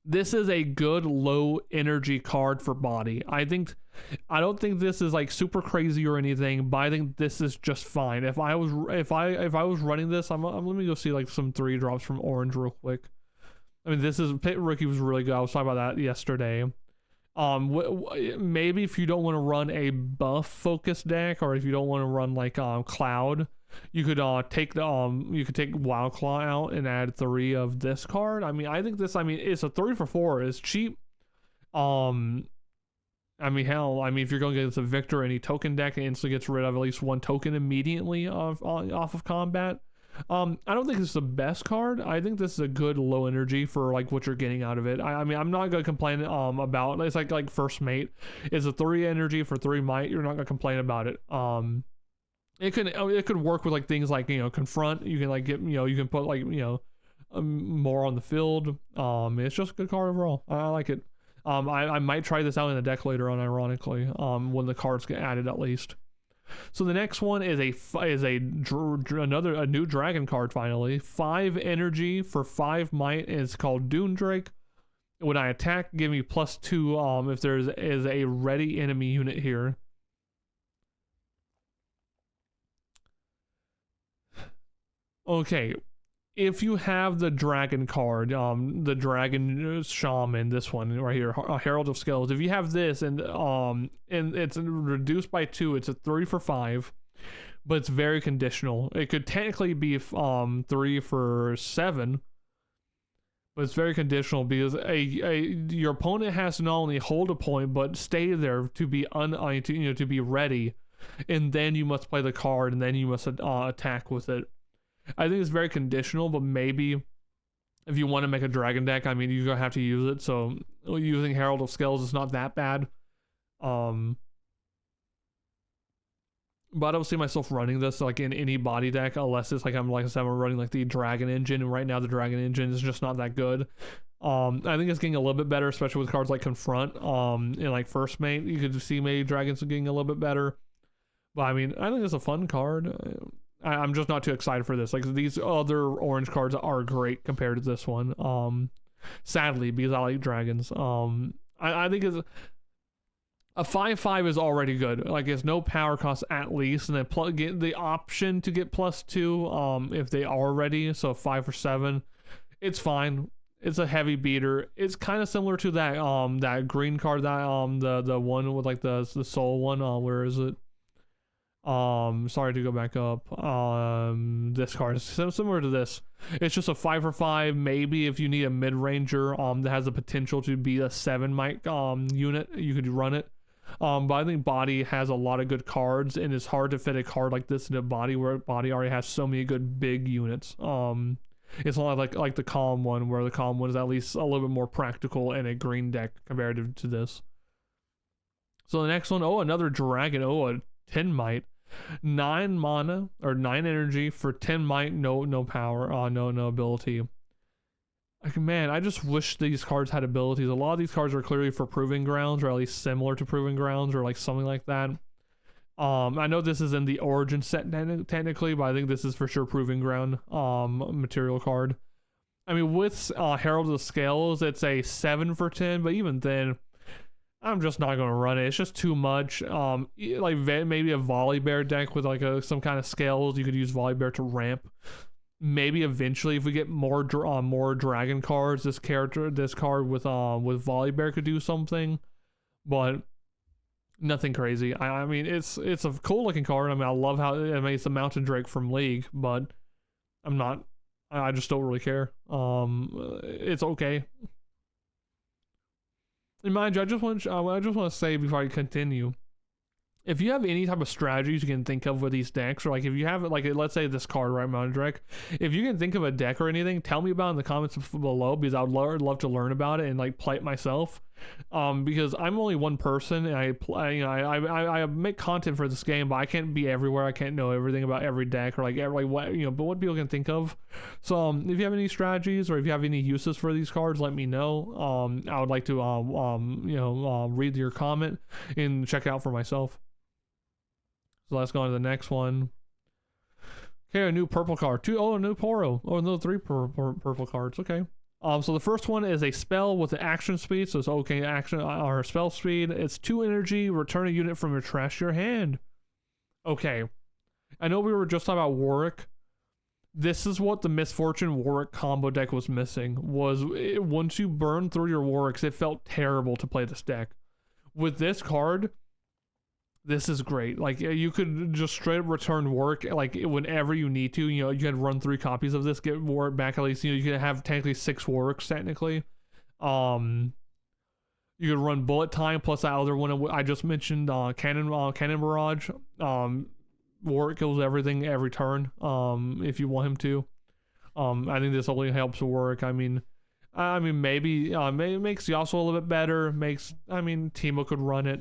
This is a good low energy card for body. I don't think this is like super crazy or anything, but I think this is just fine. If I was running this, let me go see like some 3 drops from orange real quick. I mean, this is Pit Rookie was really good. I was talking about that yesterday. Maybe if you don't want to run a buff focused deck, or if you don't want to run like Cloud, you could take Wild Claw out and add 3 of this card. I mean, I think this. I mean, it's a 3 for 4. It's cheap. Um, I mean, hell, I mean, if you're going against a Victor, any token deck, it instantly gets rid of at least one token immediately off of combat. I don't think this is the best card. I think this is a good low energy for like what you're getting out of it. I mean, I'm not gonna complain about it's like first mate. It's a 3 energy for 3 might. You're not gonna complain about it. It could work with like things like, you know, confront. You can like get, you know, you can put like, you know, more on the field. It's just a good card overall. I like it. I might try this out in a deck later on, ironically, when the cards get added at least. So the next one is a new dragon card finally. 5 energy for 5 might. It's called Dune Drake. When I attack, give me +2 if there is a ready enemy unit here. Okay, if you have the dragon card, the dragon shaman, this one right here, Herald of Skulls. If you have this and it's reduced by 2, it's a 3 for 5, but it's very conditional. It could technically be 3 for 7, but it's very conditional because your opponent has to not only hold a point but stay there to be to be ready, and then you must play the card and then you must attack with it. I think it's very conditional, but maybe if you want to make a dragon deck, I mean, you're gonna have to use it. So using Herald of Skulls is not that bad. But I don't see myself running this like in any body deck unless it's like I'm running like the dragon engine, and right now the dragon engine is just not that good. I think it's getting a little bit better, especially with cards like confront. In like first mate, you could see maybe dragons getting a little bit better. But I mean, I think it's a fun card. I'm just not too excited for this. Like these other orange cards are great compared to this one. Sadly, because I like dragons. I think it's a 5/5 is already good. Like it's no power cost at least, and then get the option to get +2 if they are ready. So 5 for 7, it's fine. It's a heavy beater. It's kind of similar to that that green card, that the one with like the soul one. Where is it? Sorry to go back up. This card is similar to this. It's just a 5 for 5. Maybe if you need a mid-ranger that has the potential to be a 7 mic unit, you could run it. But I think body has a lot of good cards, and it's hard to fit a card like this into body where body already has so many good big units. It's not like the calm one, where the calm one is at least a little bit more practical in a green deck compared to this. So the next one, another dragon. A 10 might. 9 mana or 9 energy for 10 might, no power, no ability. Like, man, I just wish these cards had abilities. A lot of these cards are clearly for Proving Grounds, or at least similar to Proving Grounds, or like something like that. I know this is in the Origin set technically, but I think this is for sure Proving Ground material card. I mean, with Herald of the Scales, it's a 7 for 10, but even then, I'm just not going to run it. It's just too much. Like maybe a Volibear deck with like some kind of scales. You could use Volibear to ramp. Maybe eventually, if we get more dragon cards, this card with Volibear could do something, but nothing crazy. I mean, it's a cool looking card. I mean, I love how it's a Mountain Drake from League, but I just don't really care. It's okay. And mind you, I just want to say before I continue, if you have any type of strategies you can think of with these decks, or like if you have like, let's say this card, right, Mountain Drake, if you can think of a deck or anything, tell me about it in the comments below, because I would love to learn about it and like play it myself. Because I'm only one person, and I make content for this game, but I can't be everywhere. I can't know everything about every deck, or like what, but what people can think of. So if you have any strategies, or if you have any uses for these cards, let me know. I would like to read your comment and check it out for myself. So let's go on to the next one. Okay, a new purple card. A new Poro. No, 3 purple cards. Okay. So the first one is a spell with an action speed. So it's okay, action or spell speed. It's 2 energy. Return a unit from your trash to your hand. Okay. I know we were just talking about Warwick. This is what the Misfortune Warwick combo deck was missing. Once you burn through your Warwicks, it felt terrible to play this deck. With this card, this is great. Like, you could just straight up return Warwick like whenever you need to. You can run 3 copies of this, get Warwick back at least. You can have technically 6 Warwicks technically. You could run bullet time plus that other one I just mentioned, cannon barrage. Warwick kills everything every turn. If you want him to. I think this only helps Warwick. I mean maybe it makes Yasuo a little bit better. Teemo could run it.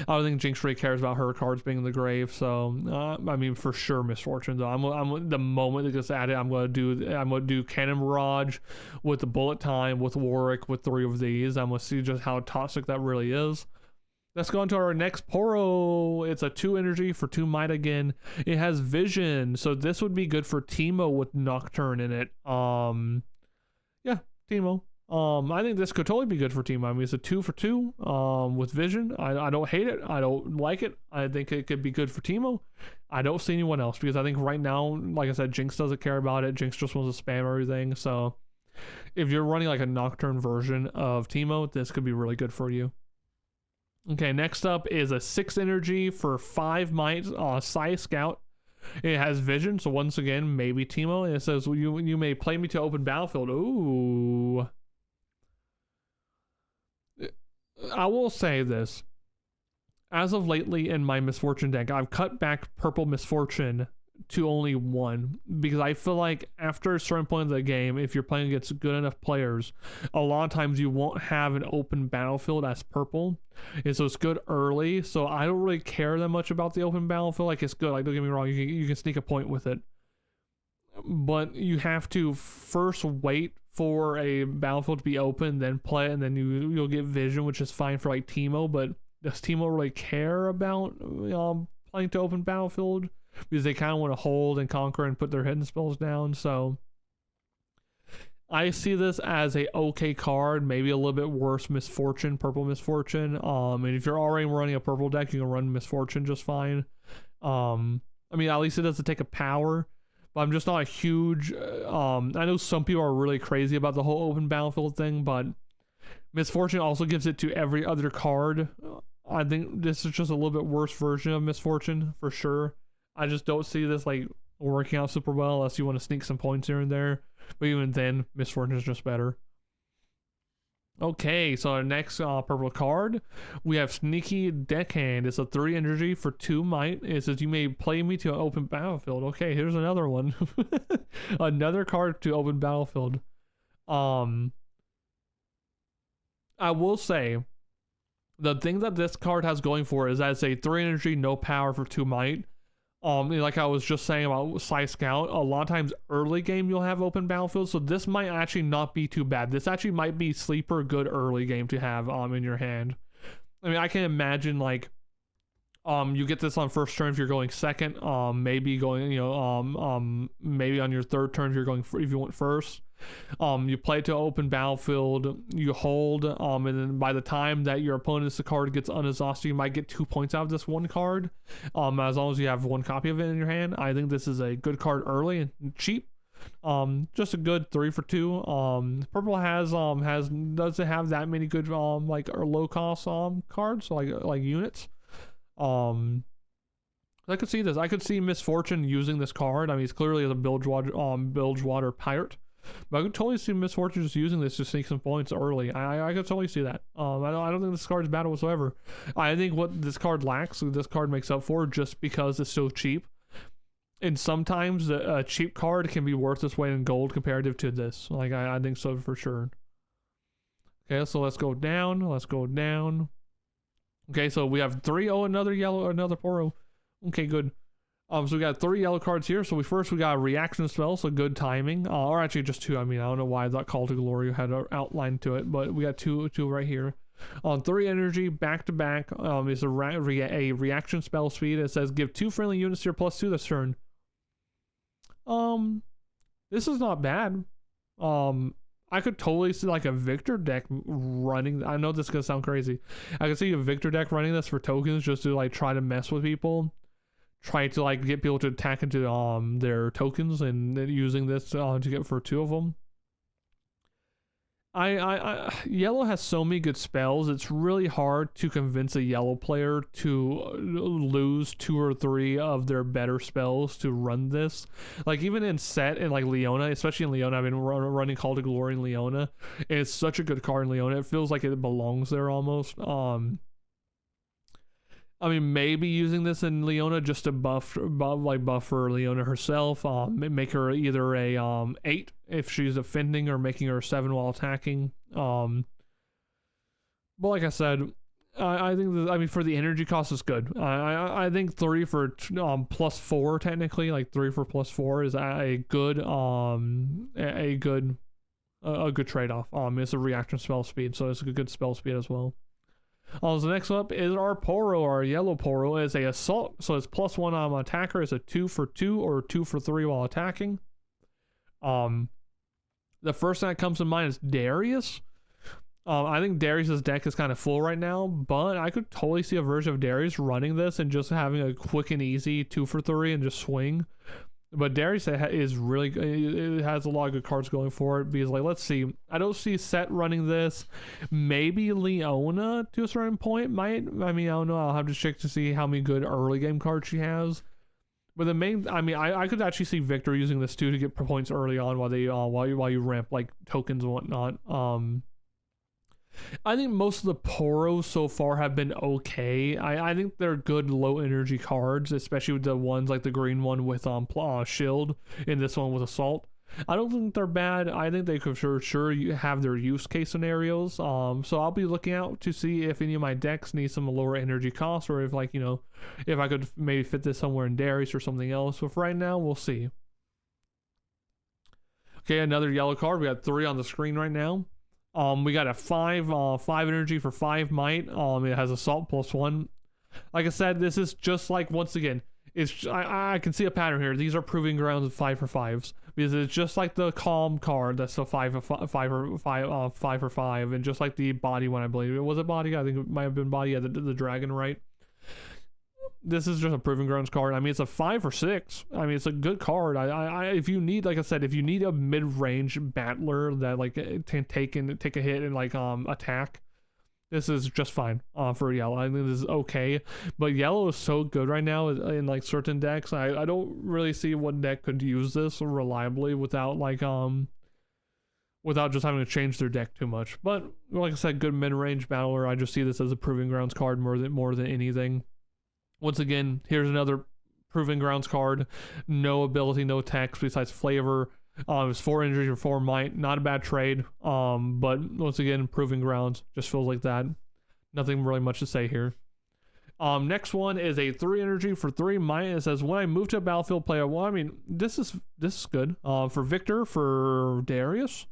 I don't think Jinx really cares about her cards being in the grave, so for sure Misfortune though. I'm the moment it gets added, I'm gonna do Cannon Barrage with the bullet time with Warwick with 3 of these. I'm gonna see just how toxic that really is. Let's go into our next Poro. It's a 2 energy for 2 might again. It has vision, so this would be good for Teemo with Nocturne in it. Yeah, Teemo. I think this could totally be good for Teemo. It's a 2 for 2 with vision. I don't hate it. I don't like it. I think it could be good for Teemo. I don't see anyone else because I think right now, like I said, Jinx doesn't care about it. Jinx just wants to spam everything. So if you're running like a Nocturne version of Teemo, this could be really good for you. Okay, next up is a 6 energy for 5 might, Psy Scout. It has vision, so once again, maybe Teemo. And it says, you may play me to open battlefield. Ooh. I will say this. As of lately in my Misfortune deck, I've cut back Purple Misfortune to only 1 because I feel like after a certain point of the game, if you're playing against good enough players, a lot of times you won't have an open battlefield as purple, and so it's good early. So I don't really care that much about the open battlefield. Like, it's good, like, don't get me wrong, you can sneak a point with it, but you have to first wait for a battlefield to be open, then play it, and then you'll get vision, which is fine for like Teemo. But does Teemo really care about playing to open battlefield? Because they kind of want to hold and conquer and put their hidden spells down. So I see this as a okay card, maybe a little bit worse Misfortune, Purple Misfortune. And if you're already running a purple deck, you can run Misfortune just fine. At least it doesn't take a power, but I'm just not a huge I know some people are really crazy about the whole open battlefield thing, but Misfortune also gives it to every other card. I think this is just a little bit worse version of Misfortune for sure. I just don't see this like working out super well unless you want to sneak some points here and there. But even then, Misfortune is just better. Okay, so our next purple card, we have Sneaky Deckhand. It's a 3 energy for 2 might. It says you may play me to an open battlefield. Okay, here's another one. Another card to open battlefield. I will say, the thing that this card has going for it is that it's a 3 energy, no power for 2 might. Like I was just saying about Psy Scout, a lot of times early game you'll have open battlefield, so this might actually not be too bad. This actually might be sleeper good early game to have in your hand. I can imagine like you get this on first turn if you're going second, maybe going maybe on your third turn if you're going if you went first. You play to open battlefield, you hold, and then by the time that your opponent's card gets unexhausted, you might get 2 points out of this one card. As long as you have 1 copy of it in your hand. I think this is a good card early and cheap. Just a good 3 for 2. Purple doesn't have that many good like or low cost cards like units. I could see this. I could see Misfortune using this card. He's clearly a Bilgewater pirate. But I could totally see Misfortune just using this to sneak some points early. I could totally see that. I don't think this card is bad whatsoever. I think what this card lacks, this card makes up for just because it's so cheap. And sometimes a cheap card can be worth its weight in gold comparative to this. Like, I think so for sure. Okay, so let's go down. Okay, so we have 3. Oh, another yellow, another Poro. Okay, good. So we got 3 yellow cards here. So we got a reaction spell, so good timing. Or actually just 2. I don't know why that Call to Glory had an outline to it, but we got two right here. On 3 energy, back to back, is a reaction spell speed. It says give 2 friendly units to your +2 this turn. This is not bad. I could totally see like a Victor deck running. I know this is gonna sound crazy. I could see a Victor deck running this for tokens just to like try to mess with people. Try to like get people to attack into their tokens and using this to get for 2 of them. Yellow has so many good spells. It's really hard to convince a yellow player to lose 2 or 3 of their better spells to run this. Like even in set and like Leona, especially in Leona, I've been running Call to Glory in Leona, and it's such a good card in Leona. It feels like it belongs there almost. I mean, maybe using this in Leona just to buffer Leona herself. Make her either a 8 if she's defending, or making her 7 while attacking. But like I said, I think I mean for the energy cost is good. I think 3 for +4 technically, like 3 for +4 is a good a good trade off. It's a reaction spell speed, so it's a good spell speed as well. So next up is our Poro. Our yellow Poro is a assault, so it's +1 on attacker. It's a 2 for 2 or 2 for 3 while attacking. The first thing that comes to mind is Darius. I think Darius's deck is kind of full right now, but I could totally see a version of Darius running this and just having a quick and easy 2 for 3 and just swing. But Darius is really, it has a lot of good cards going for it, because like, let's see, I don't see Set running this. Maybe Leona to a certain point might. I mean, I don't know, I'll have to check to see how many good early game cards she has. But the main, I mean, I could actually see Victor using this too to get points early on while they while you ramp like tokens and whatnot. I think most of the Poros so far have been okay. I think they're good low energy cards, especially with the ones like the green one with shield and this one with assault. I don't think they're bad. I think they could for sure have their use case scenarios. So I'll be looking out to see if any of my decks need some lower energy costs, or if like, you know, if I could maybe fit this somewhere in Darius or something else. But for right now, we'll see. Okay, another yellow card. We got 3 on the screen right now. We got a 5 energy for 5 might. It has assault +1. Like I said, this is just like, once again, it's I can see a pattern here. These are proving grounds of 5 for 5s, because it's just like the calm card. That's the 5 for 5, and just like the body one, I believe it was a body. I think it might have been body. Yeah, the dragon, right? This is just a proving grounds card. I mean, it's a 5 for 6. I mean, it's a good card. If you need, like I said, if you need a mid-range battler that like can take a hit and like attack, this is just fine for yellow. I think this is okay, but yellow is so good right now in like certain decks. I don't really see what deck could use this reliably without like without just having to change their deck too much. But like I said, good mid-range battler. I just see this as a proving grounds card more than anything. Once again, here's another Proving Grounds card. No ability, no text besides flavor. It's 4 energy or 4 might. Not a bad trade. But once again, Proving Grounds just feels like that. Nothing really much to say here. Next one is a 3 energy for 3 might. It says, when I move to a battlefield, play a... Well, I mean, this is good. For Victor, for Darius.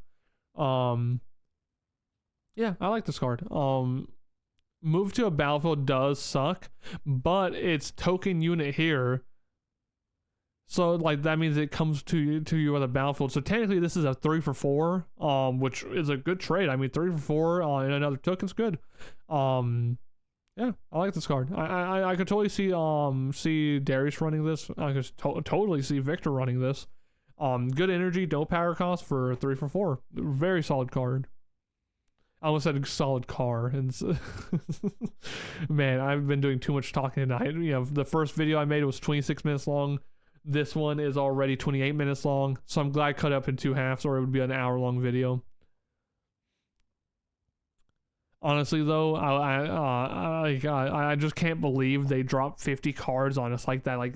Yeah, I like this card. Move to a battlefield does suck, but it's token unit here, so like that means it comes to you on the battlefield. So technically this is a 3 for 4, which is a good trade. I mean, 3 for 4 and another token's good. Yeah, I like this card. I could totally see Darius running this. I could totally see Victor running this. Good energy, no power cost for 3 for 4. Very solid card. I almost said a solid car, and man, I've been doing too much talking tonight. You know, the first video I made was 26 minutes long. This one is already 28 minutes long, so I'm glad I cut up in 2 halves, or it would be an hour-long video. Honestly, though, I just can't believe they dropped 50 cards on us like that. Like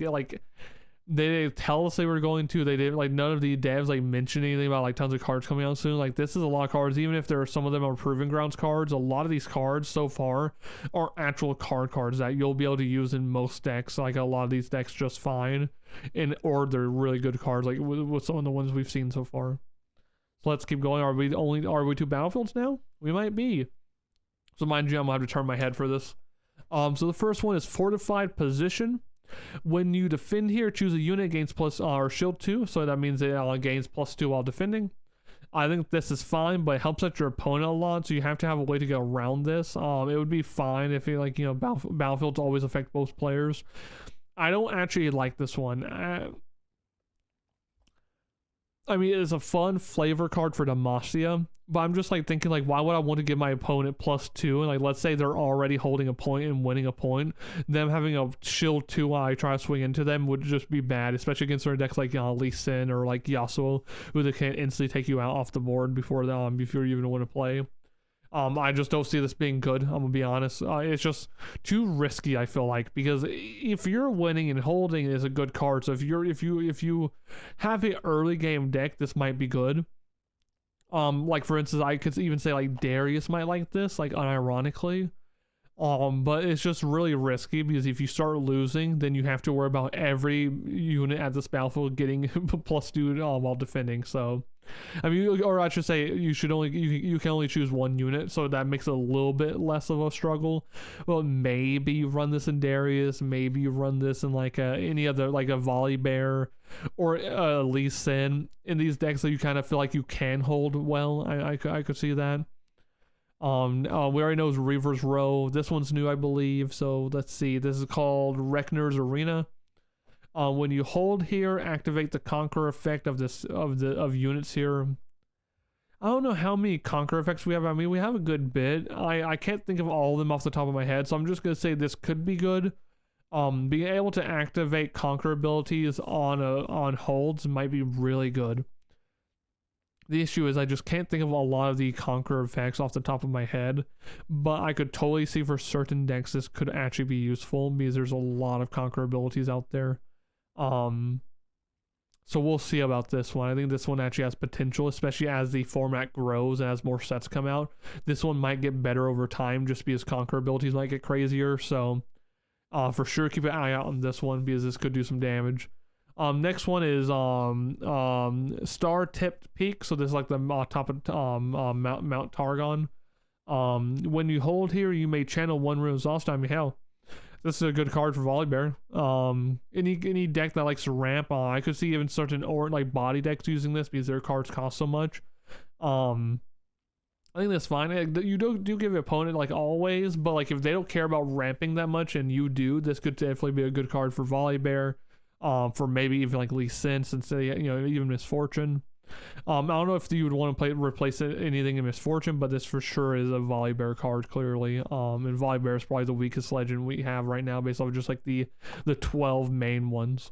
they didn't tell us they were going to. They didn't, like, none of the devs like mentioned anything about like tons of cards coming out soon. Like, this is a lot of cards. Even if there are some of them are Proving Grounds cards, a lot of these cards so far are actual cards that you'll be able to use in most decks. Like, a lot of these decks just fine, or they're really good cards. Like with some of the ones we've seen so far. So let's keep going. Are we to battlefields now? We might be. So mind you, I'm gonna have to turn my head for this. So the first one is Fortified Position. When you defend here, choose a unit gains plus or shield 2, so that means it gains +2 while defending. I think this is fine, but it helps out your opponent a lot, so you have to have a way to get around this. It would be fine if you like, you know, battlefields always affect both players. I don't actually like this one. I mean, it's a fun flavor card for Demacia, but I'm just like thinking like, why would I want to give my opponent +2? And like, let's say they're already holding a point and winning a point, them having a shield 2 while I try to swing into them would just be bad, especially against certain decks like Lee Sin or like Yasuo, who they can instantly take you out off the board before you even want to play. I just don't see this being good. I'm gonna be honest. It's just too risky. I feel like, because if you're winning and holding is a good card. So if you have an early game deck, this might be good. Like for instance, I could even say like Darius might like this, like unironically. But it's just really risky because if you start losing, then you have to worry about every unit at this battlefield getting +2 while defending. So, I mean, or I should say, you can only choose one unit, so that makes it a little bit less of a struggle. Well, maybe you run this in Darius, maybe you run this in like any other, like a Volley Bear or Lee Sin in these decks that you kind of feel like you can hold well. I could see that. We already know it's Reaver's Row. This one's new, I believe. So let's see. This is called Rekner's Arena. When you hold here, activate the Conquer effect of units here. I don't know how many Conquer effects we have. I mean, we have a good bit. I can't think of all of them off the top of my head, so I'm just gonna say this could be good. Being able to activate Conquer abilities on holds might be really good. The issue is I just can't think of a lot of the Conquer effects off the top of my head, but I could totally see for certain decks this could actually be useful because there's a lot of Conquer abilities out there. So we'll see about this one. I think this one actually has potential, especially as the format grows and as more sets come out. This one might get better over time just because Conquer abilities might get crazier. So for sure keep an eye out on this one because this could do some damage. Next one is Star Tipped Peak. So this is like the top of Mount Targon. When you hold here, you may channel one rune exhaust. I mean, hell, this is a good card for Volley Bear. Any deck that likes to ramp, I could see even certain or like body decks using this because their cards cost so much. I think that's fine. You do give your opponent like always, but like if they don't care about ramping that much and you do, this could definitely be a good card for Volley Bear. For maybe even like Lee Sin, since they, even Misfortune. I don't know if you would want to replace anything in Misfortune, but this for sure is a Volley Bear card, clearly. And Volley Bear is probably the weakest legend we have right now, based off of just like the 12 main ones.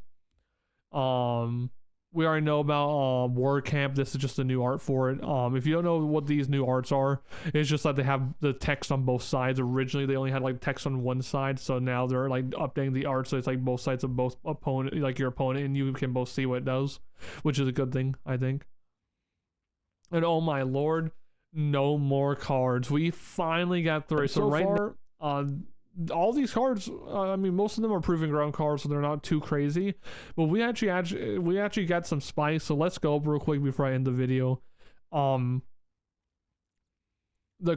We already know about Word Camp. This is just a new art for it. If you don't know what these new arts are, it's just that they have the text on both sides. Originally, they only had like text on one side, so now they're like updating the art so it's like both sides of both opponent, like your opponent, and you can both see what it does, which is a good thing, I think. And oh my lord, no more cards. We finally got through. So right far, all these cards, I mean, most of them are proving ground cards, so they're not too crazy. But we actually got some spice. So let's go real quick before I end the video. The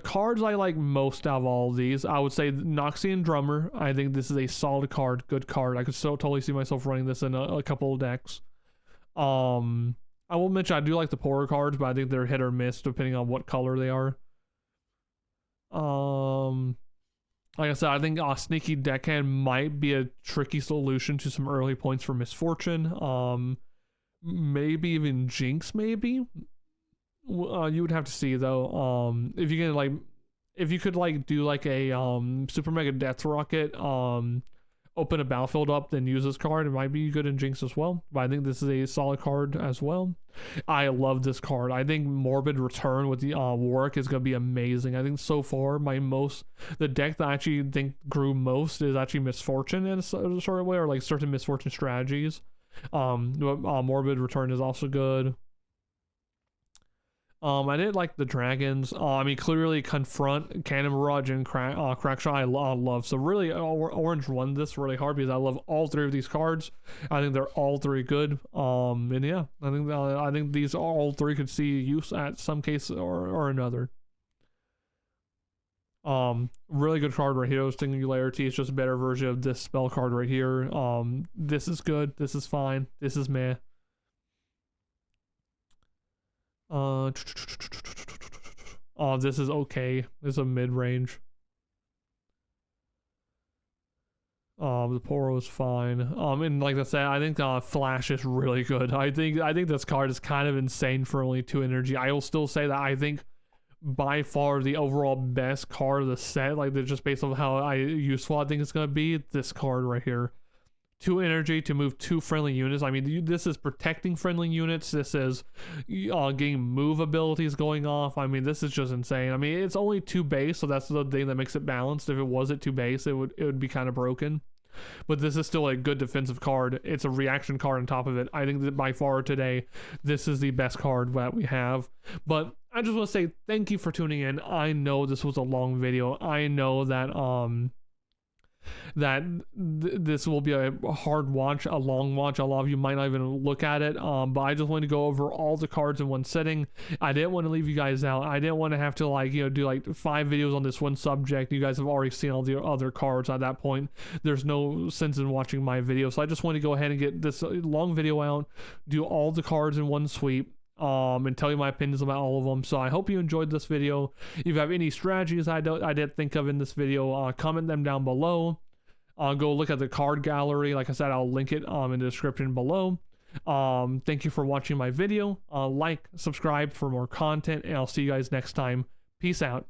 cards I like most out of all of these, I would say Noxian Drummer. I think this is a solid card, good card. I could so totally see myself running this in a couple of decks. I will mention I do like the Polar cards, but I think they're hit or miss depending on what color they are. Like I said, I think Sneaky Deckhand might be a tricky solution to some early points for Misfortune. Maybe even Jinx, maybe. You would have to see though. If you could like do like a Super Mega Death Rocket, open a battlefield up, then use this card. It might be good in Jinx as well, but I think this is a solid card as well. I love this card. I think Morbid Return with the Warwick is going to be amazing. I think so far the deck that I actually think grew most is actually Misfortune in a sort of way, or like certain Misfortune strategies. Morbid Return is also good. I did like the dragons. I mean, clearly Confront, Cannon Barrage, and Crackshot I love. So really, Orange won this really hard because I love all three of these cards. I think they're all three good. And yeah, I think these all three could see use at some case or another. Really good card right here. Singularity is just a better version of this spell card right here. This is good. This is fine. This is meh. This is okay. This is a mid-range. The Poro is fine. And like I said, I think Flash is really good. I think this card is kind of insane for only 2 energy. I will still say that I think by far the overall best card of the set, like just based on how useful I think it's gonna be, this card right here. 2 energy to move 2 friendly units. I mean, this is protecting friendly units. This is getting move abilities going off. I mean, this is just insane. I mean, it's only 2 base, so that's the thing that makes it balanced. If it was at 2 base, it would be kind of broken. But this is still a good defensive card. It's a reaction card on top of it. I think that by far today, this is the best card that we have. But I just want to say thank you for tuning in. I know this was a long video. I know that this will be a hard watch, a long watch. A lot of you might not even look at it, but I just wanted to go over all the cards in one sitting. I didn't want to leave you guys out. I didn't want to have to do like 5 videos on this one subject. You guys have already seen all the other cards at that point. There's no sense in watching my video, so I just wanted to go ahead and get this long video out, do all the cards in one sweep, and tell you my opinions about all of them. So I hope you enjoyed this video. If you have any strategies I didn't think of in this video, comment them down below. Go look at the card gallery. Like I said, I'll link it in the description below. Thank you for watching my video. Like, subscribe for more content, and I'll see you guys next time. Peace out.